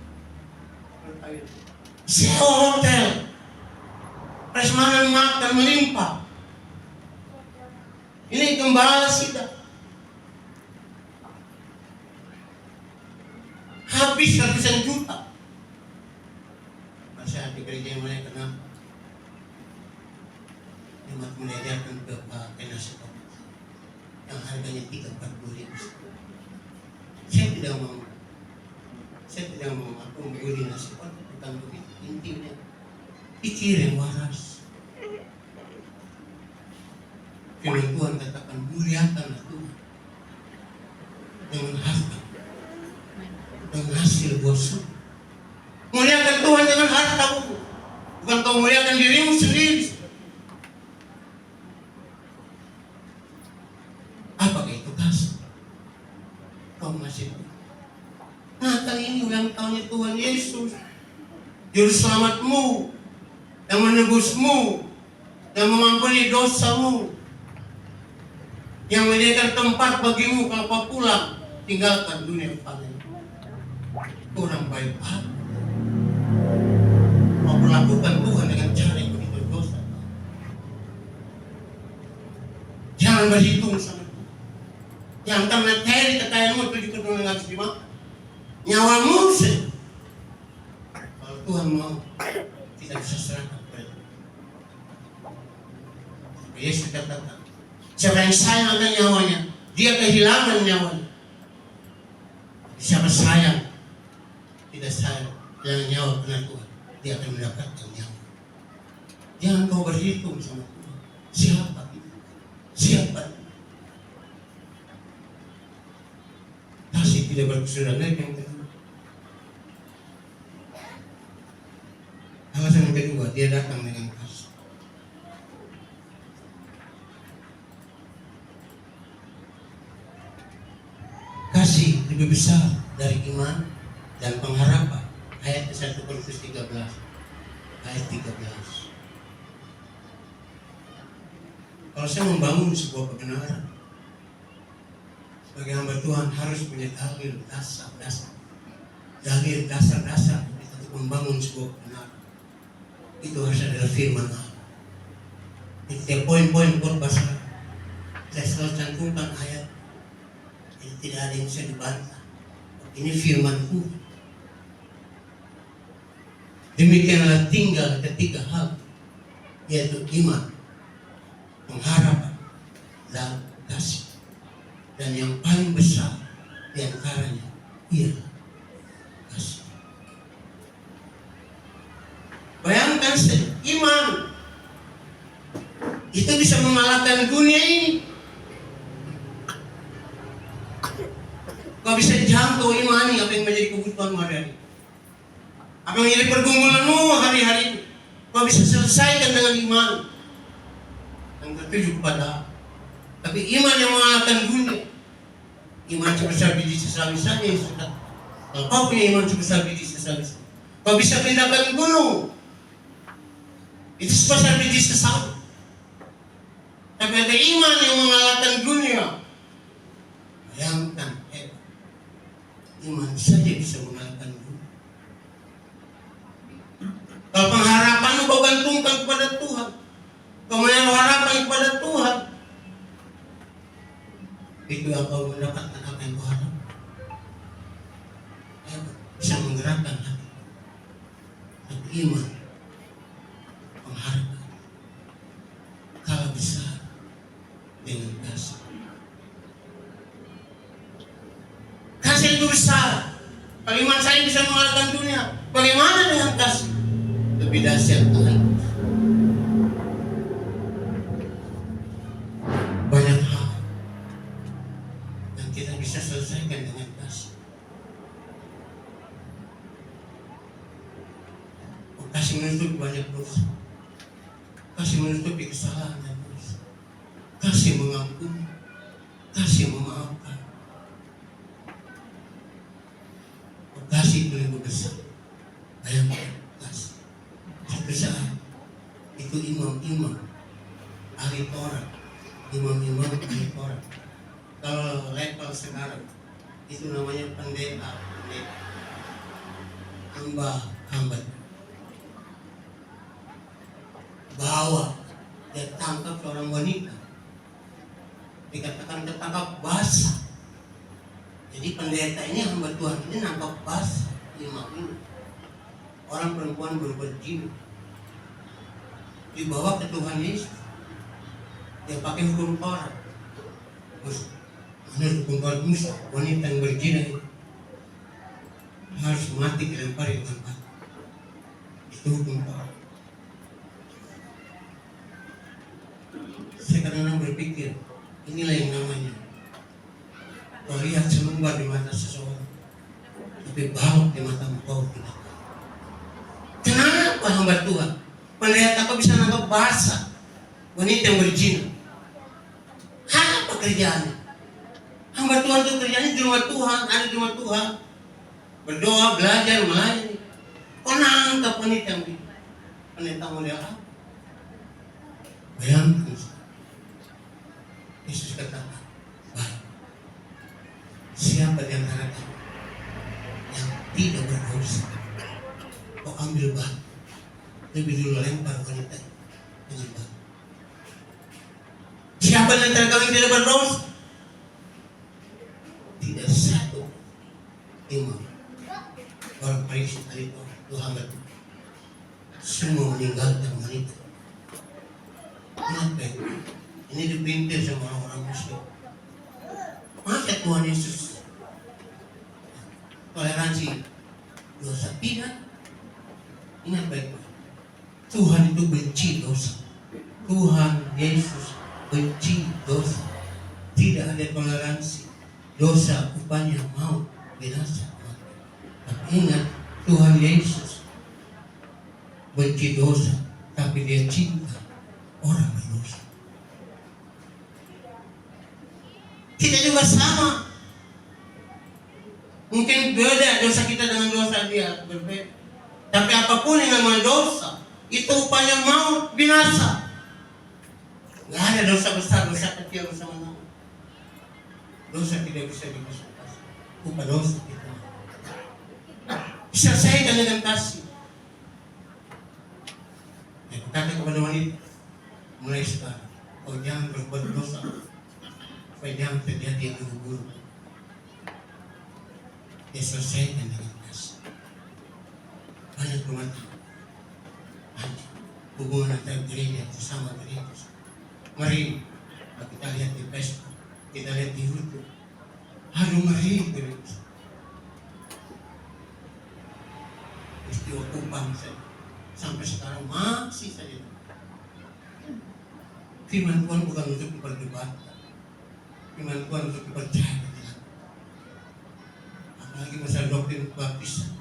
Sewa hotel. Prasmanan makan melimpah. Ini gembala sidang. Habis ratusan juta. Masa di gereja yang lain kenapa? Hemat menyediakan ke nasi kotak yang harganya 3-4 ribu. Saya tidak mau aku membeli nasi kotak, bukan begitu intinya. Pikir yang waras. Firman Tuhan katakan muliakanlah Tuhan dengan harta, dengan hasil bosmu. Muliakan Tuhan dengan hartamu, bukan kau muliakan dirimu sendiri. Apakah itu kasih? Kau masih Natal ini ulang tahunnya Tuhan Yesus, Juru Selamatmu, yang menebusmu, yang mengampuni dosamu, yang menyediakan tempat bagimu kalau kau pulang, tinggalkan dunia paling. Kurang baik hati. Kau perlakukan Tuhan dengan cara yang begitu dosa. Jangan berhitung sama Tuhan. Yang karena materi kekayaanmu itu juga dengan habis dimakan. Nyawamu sih. Kalau Tuhan mau, tidak bisa serahkan kepada Tuhan. Yesus katakan, siapa yang sayang akan nyawanya, dia kehilangan nyawanya. Siapa sayang, tidak sayang, yang nyawa kena Tuhan, dia akan mendapatkan nyawa. Jangan kau berhitung sama Tuhan. Siapa itu? Siapa? Kasih tidak berkesudahan yang kedua. Alasan yang kedua, dia datang dengan kasih. Kasih lebih besar dari iman dan pengharapan. Ayat 1 Korintus 13 ayat 13. Kalau saya membangun sebuah kebenaran, Bagi hamba Tuhan harus punya dalil dasar-dasar. Dalil dasar-dasar untuk membangun sebuah kebenaran. Itu harus adalah firman Allah. Di setiap poin-poin khotbah saya selalu cantumkan ayat. Jadi tidak ada yang bisa dibantah. Ini firman Tuhan. Demikianlah tinggal ketiga hal, yaitu iman, pengharapan, dan kasih. Dan yang paling besar di antaranya ialah kasih. Bayangkan saja, iman itu bisa mengalahkan dunia ini. Kau bisa jangkau imani apa yang menjadi kebutuhanmu hari-hari. Apa yang menjadi pergumulanmu hari-hari ini. Kau bisa selesaikan dengan iman yang tertuju kepada. Tapi iman yang mengalahkan dunia, iman sebesar biji sesawi saja yang sudah. Kalau kau punya iman sebesar biji sesawi, kau bisa pindahkan gunung. Itu sebesar biji sesawi. Tapi ada iman yang mengalahkan dunia. Bayangkan, iman saja bisa mengalahkan dunia. Kalau pengharapanmu kau gantungkan kepada Tuhan, kau menaruh harapan kepada Tuhan, itu yang kau mendapatkan apa yang kau harapkan. Bisa menggerakkan hati. Tapi iman, pengharapan, kalah besar dengan kasih. Kasih itu besar. Kalau iman saya bisa mengalahkan dunia, bagaimana dengan kasih? Lebih dahsyat lagi. Banyak hal yang kita bisa selesaikan dengan kasih. Kasih menutupi banyak dosa. Kasih menutupi kesalahan dan dosa. Kasih mengampuni. Kasih memaafkan. Kasih itu lebih besar. Bayangkan kasih. Satu saat itu imam-imam ahli Taurat, imam-imam ahli Taurat. Kalau level sekarang itu namanya pendeta. Hamba bawa dia tangkap seorang wanita, dikatakan tertangkap basah. Jadi pendeta ini, hamba Tuhan ini nangkap basah imam ini. Orang perempuan berbuat zina dibawa ke Tuhan Yesus. Dia pakai hukum Taurat. Menurut hukum Taurat Musa, wanita yang berzina itu harus mati dilempari dengan batu. Itu hukum Taurat. Saya kadang-kadang berpikir, inilah yang namanya kau lihat selumbar di mata seseorang, tapi balok di mata engkau tidak. Kenapa hamba Tuhan? Pendeta kau bisa nangkap basah wanita yang berzina? Apa kerjaannya? Hamba Tuhan itu kerjanya di rumah Tuhan, ada di rumah Tuhan, berdoa, belajar, melayani. Kau nangkap wanita yang berzina? Pendeta model apa? Bayangkan, Yesus katakan, baik, siapa di antara kamu yang tidak berdosa, kau ambil batu, lebih dulu lempar wanita dengan batu. Siapa di antara kamu yang tidak berdosa? Tidak satu imam, orang Farisi tadi Tuhan berkata, semua meninggalkan wanita. Ingat baik, ini dipintir sama orang-orang Muslim. Masa Tuhan Yesus toleransi dosa? Tidak. Ingat baik, Tuhan itu benci dosa. Tuhan Yesus benci dosa. Tidak ada toleransi. Dosa upahnya maut, binasa. Tapi ingat, Tuhan Yesus benci dosa, tapi Dia cinta orang berdosa. Kita juga sama. Mungkin beda dosa kita dengan dosa dia, berbeda. Tapi apapun yang namanya dosa, itu upahnya maut, binasa. Gak ada dosa besar, dosa kecil bersama-sama. Dosa tidak bisa dibasuh kasih. Upah dosa kita diselesaikan dengan kasih. Ya, kata kepada wanita, mulai sekarang kau jangan berbuat dosa, supaya jangan terjadi yang buruk. Dia selesaikan dengan kasih. Banyak rumah tangga, banyak hubungan antara gereja sesama gereja. Mari kita lihat di Facebook, kita lihat di YouTube. Aduh, mari gereja. Peristiwa Kupang sampai sekarang masih saja. Firman Tuhan bukan untuk diperdebatkan. Firman Tuhan untuk dipercaya. Apalagi masalah doktrin baptisan.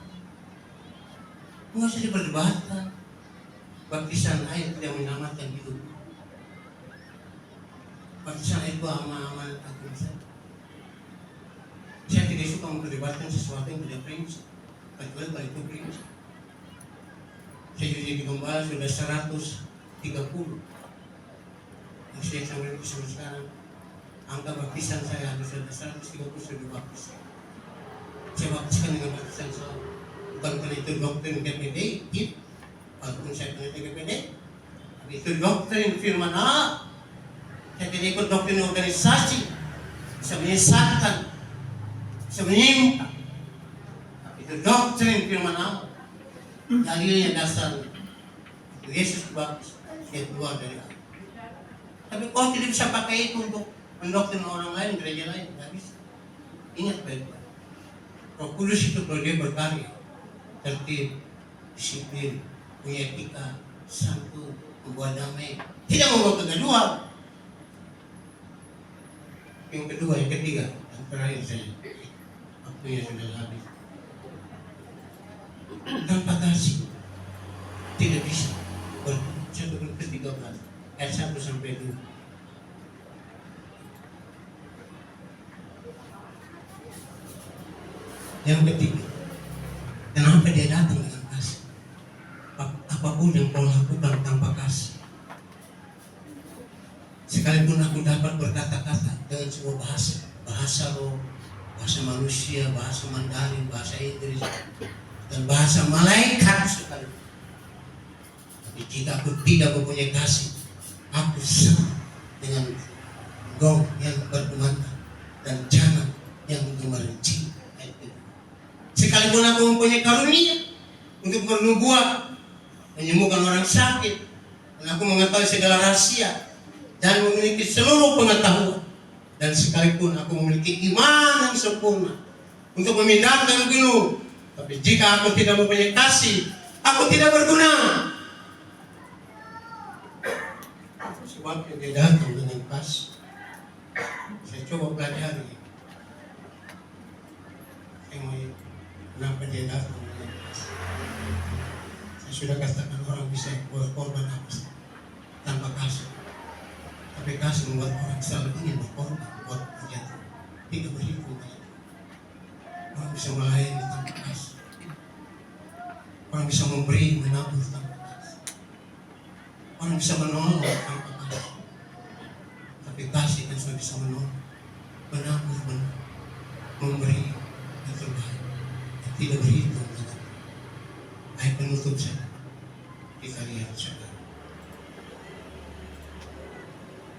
Nggak usah diperdebatkan. Baptisan air tidak menyelamatkan hidup. Baptisan air itu amal-amal agung saja. Saya tidak suka memperdebatkan sesuatu yang tidak prinsip. Kecuali kalau itu prinsip. Saya jadi gembala sudah 130. Usia sampai sekarang. Angka baptisan saya sudah 130 sudah baptis. Saya baptiskan dengan baptisan saya. Bukan karena itu doktrin GPD, walaupun saya peneliti GPD, tapi itu doktrin firman Allah. Saya tidak ikut doktrin organisasi, bisa menyesatkan, bisa menyimpang. Itu doktrin firman Allah. Dalilnya dasar itu Yesus baptis, dia keluar dari Allah. Tapi kau tidak bisa pakai itu untuk mendoktrin orang lain, gereja lain, tidak bisa. Ingat baik-baik. Roh Kudus itu kalau dia berkarya, tertib, disiplin, punya etika, santun, membuat damai, tidak membawa kegaduhan. Yang kedua, yang ketiga, yang terakhir saya, waktunya sudah habis. Tanpa kasih tidak bisa. 1 Korintus 13 ayat 1 sampai 2. Yang ketiga, kenapa dia datang dengan kasih? Apapun yang kau lakukan tanpa kasih, sekalipun aku dapat berkata-kata dengan sebuah bahasa roh, bahasa manusia, bahasa Mandarin, bahasa Inggris, dan bahasa malaikat sekalipun, tapi jika aku tidak mempunyai kasih, aku sama dengan gong yang berkumandang dan jangan yang gemericik. Sekalipun aku mempunyai karunia untuk bernubuat, menyembuhkan orang sakit, dan aku mengetahui segala rahasia dan memiliki seluruh pengetahuan, dan sekalipun aku memiliki iman yang sempurna untuk memindahkan gunung, tapi jika aku tidak mempunyai kasih, aku tidak berguna. Sebabnya dia datang dengan kasih. Saya coba pelajari. Kenapa dia datang dengan kasih? Saya sudah katakan orang bisa berkorban apa tanpa kasih, tapi kasih membuat orang selalu ingin berkorban buat kejahatan, tidak berhitung. Orang bisa melayani tanpa kasih, orang bisa memberi menabur tanpa kasih, orang bisa menolong tanpa kasih, tapi kasih kan sudah bisa menolong, menabur, memberi yang terbaik. Tidak berhitung dengan ayat penutup saya. Kita lihat saudara.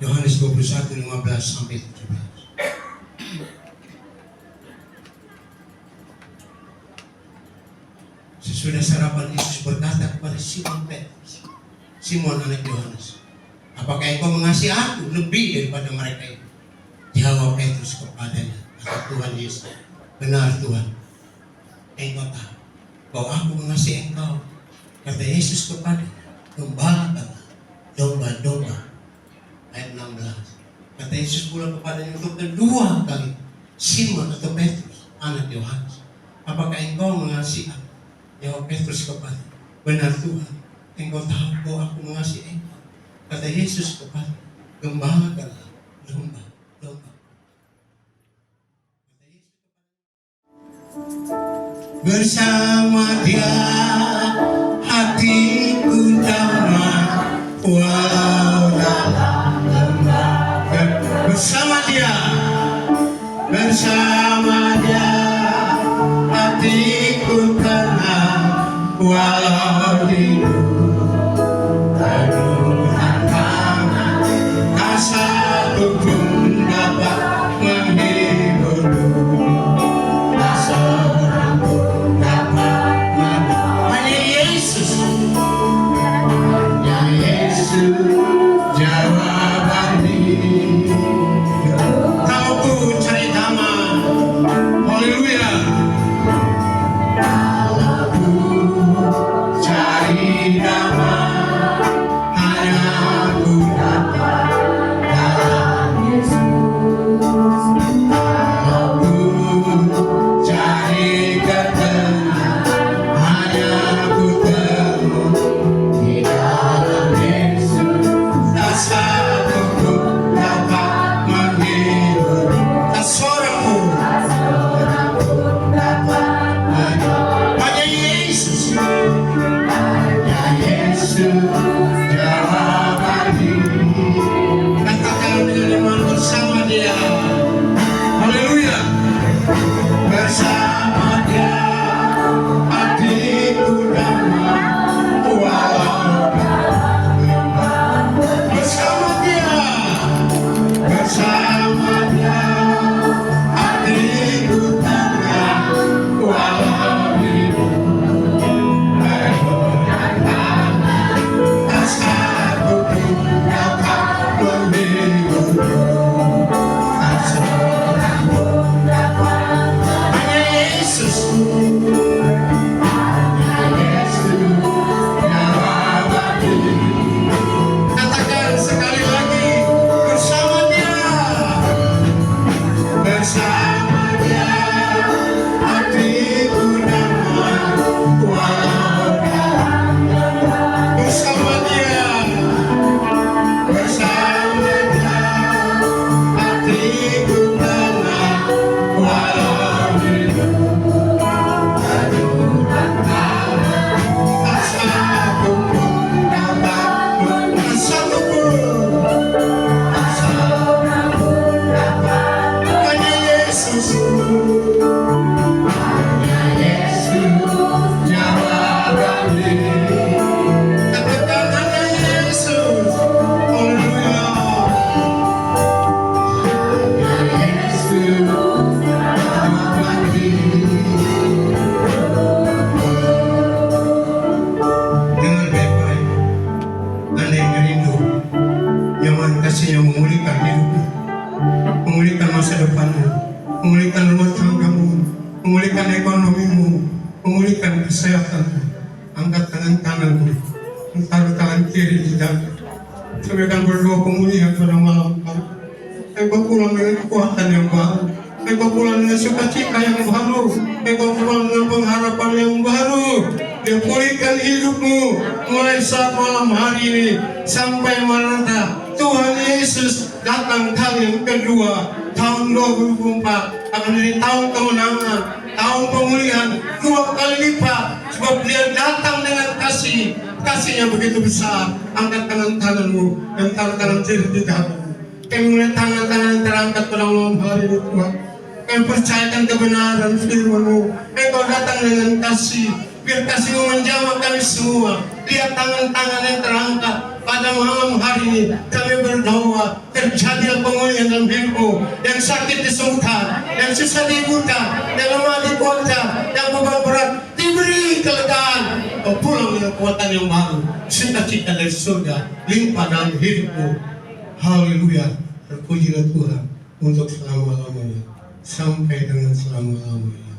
Yohanes 21, 15 sampai 17. Sesudah sarapan Yesus berkata kepada Simon Petrus, Simon anak Yohanes, apakah engkau mengasihi aku lebih daripada mereka itu? Jawab Petrus kepadanya, kata Tuhan Yesus, benar Tuhan, engkau tahu bahwa aku mengasihi engkau. Kata Yesus kepada gembalakanlah domba-domba. Ayat 16. Kata Yesus pula kepadanya untuk kedua kali, Simon atau Petrus anak Yohanes, apakah engkau mengasihi aku? Jawab Petrus kepada, benar Tuhan, engkau tahu bahwa aku mengasihi engkau. Kata Yesus kepada, gembalakanlah domba-domba. Bersama dia hatiku damai, walau dalam lembah. Bersama dia bersama Dia hatiku tenang walau hidup penuh tantangan, tak satu pun dapat menghiburku, tak seorang pun dapat menang. Hanya Yesus jawabannya. Kau ku cari damai, haleluya. Kalau ku cari damai, hanya ku dapat dalam Yesus. Kalau ku cari ketenangan, hanya ku temu di dalam Yesus. Tak satu pun dapat menghibur, tak seorang pun dapat menghibur. Hanya Yesus jawabannya. Katakan dengan iman bersama Dia, haleluya. Bersama Dia hatiku damai walau bersama Dia hatiku tenang walau hidup penuh tantangan, tak satu pun dapat menghibur, tak seorang pun dapat. Hanya Yesus jawabannya. Katakan sekali lagi, bersama Dia hatiku damai walau dalam gelap. Bersama Dia hatiku tenang walau hidup penuh tantangan, tak satu pun dapat, tak satu pun dapat. Hanya Yesus jawabannya. Katakan hanya Yesus, haleluya. Hanya Yesus jawabannya. Dengar baik-baik, Anda yang rindu, jangan kasih yang memulihkan hidupmu, memulihkan masa depanmu, memulihkan rumah tanggamu, memulihkan ekonomimu, memulihkan kesehatanmu. Angkat tangan kananmu, taruh tangan kiri di dada. Kami akan berdoa pemulihan pada malam hari. Engkau pulang dengan kekuatan yang baru, engkau pulang dengan sukacita yang baru, engkau pulang dengan pengharapan yang baru. Dia pulihkan hidupmu mulai saat malam hari ini sampai Maranatha. Tuhan Yesus datang kali yang kedua. Tahun 2024 akan menjadi tahun kemenangan, tahun pemulihan 2 kali lipat, sebab Dia datang dengan kasihnya begitu besar. Angkat tangan kananmu dan taruh tangan kiri di dadamu. Kami melihat tangan-tangan yang terangkat pada malam hari ini, Tuhan. Kami percayakan kebenaran firman-Mu. Engkau datang dengan kasih. Biar kasih-Mu menjamah kami semua. Lihat tangan-tangan yang terangkat pada malam hari ini. Kami berdoa, terjadilah pemulihan dalam hidupmu. Yang sakit disembuhkan, yang susah dibuka, yang lemah dikuatkan, yang beban berat diberi kelegaan. Kau pulang dengan kekuatan yang baru. Cita-cita dari surga limpah dalam hidupmu. Haleluya. Terpujilah Tuhan untuk selama-lamanya, sampai dengan selama-lamanya.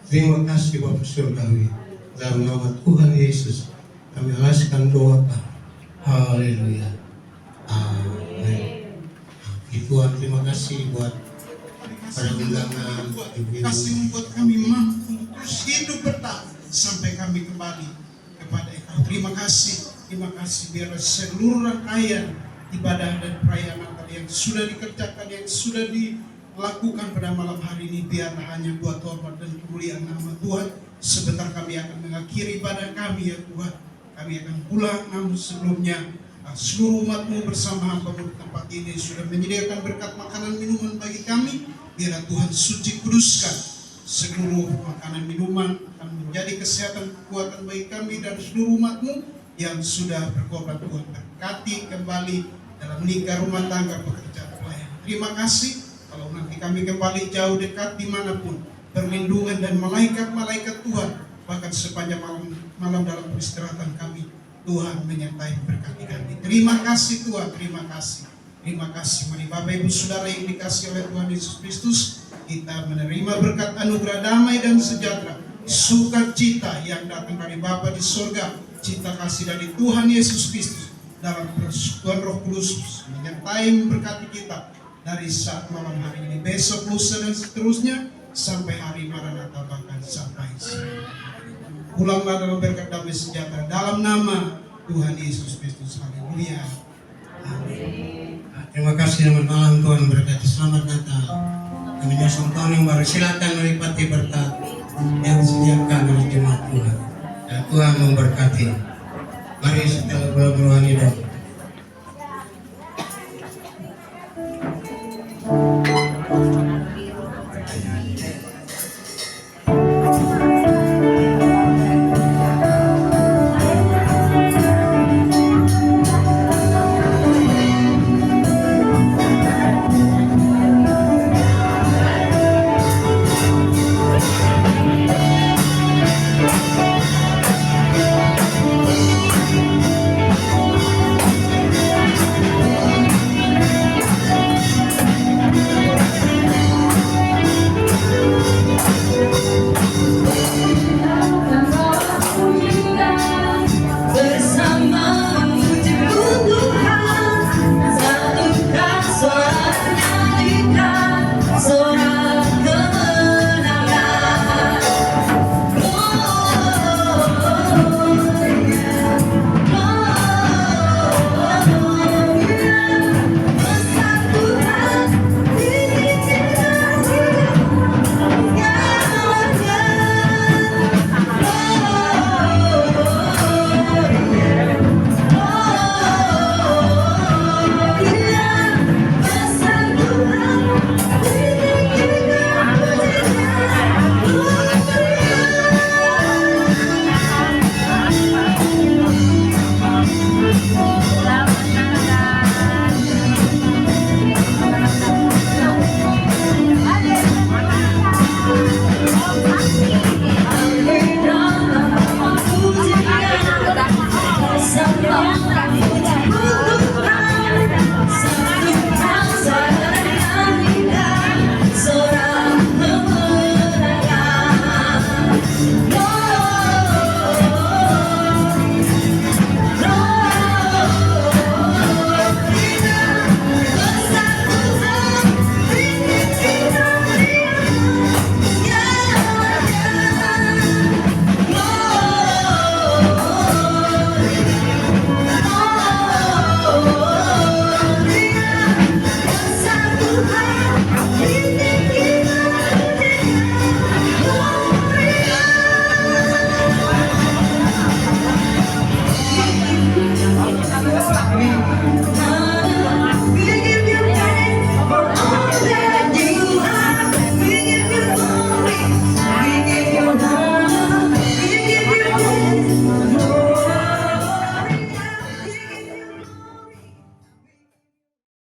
Terima kasih Bapak Surgawi. Dalam nama Tuhan Yesus kami alaskan doa kami. Haleluya. Amin. Tuhan, terima kasih buat pada undangan. Kasih membuat kami mampu terus hidup bertahan sampai kami kembali kepada Engkau. Terima kasih biar seluruh rangkaian ibadah dan perayaan Natal yang sudah dikerjakan, yang sudah dilakukan pada malam hari ini, biarlah hanya buat hormat dan kemuliaan nama Tuhan. Sebentar kami akan mengakhiri ibadah kami ya Tuhan. Kami akan pulang, namun sebelumnya seluruh umat-Mu bersama hamba-Mu di tempat ini sudah menyediakan berkat makanan minuman bagi kami. Biarlah Tuhan suci kuduskan seluruh makanan minuman akan menjadi kesehatan kekuatan bagi kami dan seluruh umat-Mu yang sudah berkorban. Tuhan berkati kembali dalam menikah, rumah tangga, pekerjaan, pelayanan. Terima kasih kalau nanti kami kembali jauh dekat dimanapun, perlindungan dan malaikat-malaikat Tuhan bahkan sepanjang malam dalam peristirahatan kami, Tuhan menyertai berkati kami. Terima kasih Tuhan, terima kasih. Terima kasih. Mari Bapak Ibu Saudara yang dikasihi oleh Tuhan Yesus Kristus, kita menerima berkat anugerah damai dan sejahtera, sukacita yang datang dari Bapa di surga, cinta kasih dari Tuhan Yesus Kristus dalam persekutuan Roh Kudus menyertai memberkati kita dari saat malam hari ini, besok, lusa dan seterusnya sampai hari Maranatha, bahkan sampai pulanglah dalam berkat damai sejahtera dalam nama Tuhan Yesus Kristus. Haleluya. Amin. Terima kasih selamat malam, Tuhan berkati, selamat datang. Kami nyosong tahun yang baru, silakan menikmati berkat yang disediakan oleh jemaat Tuhan. Dan Tuhan memberkati. Mari setelah berrohani doa.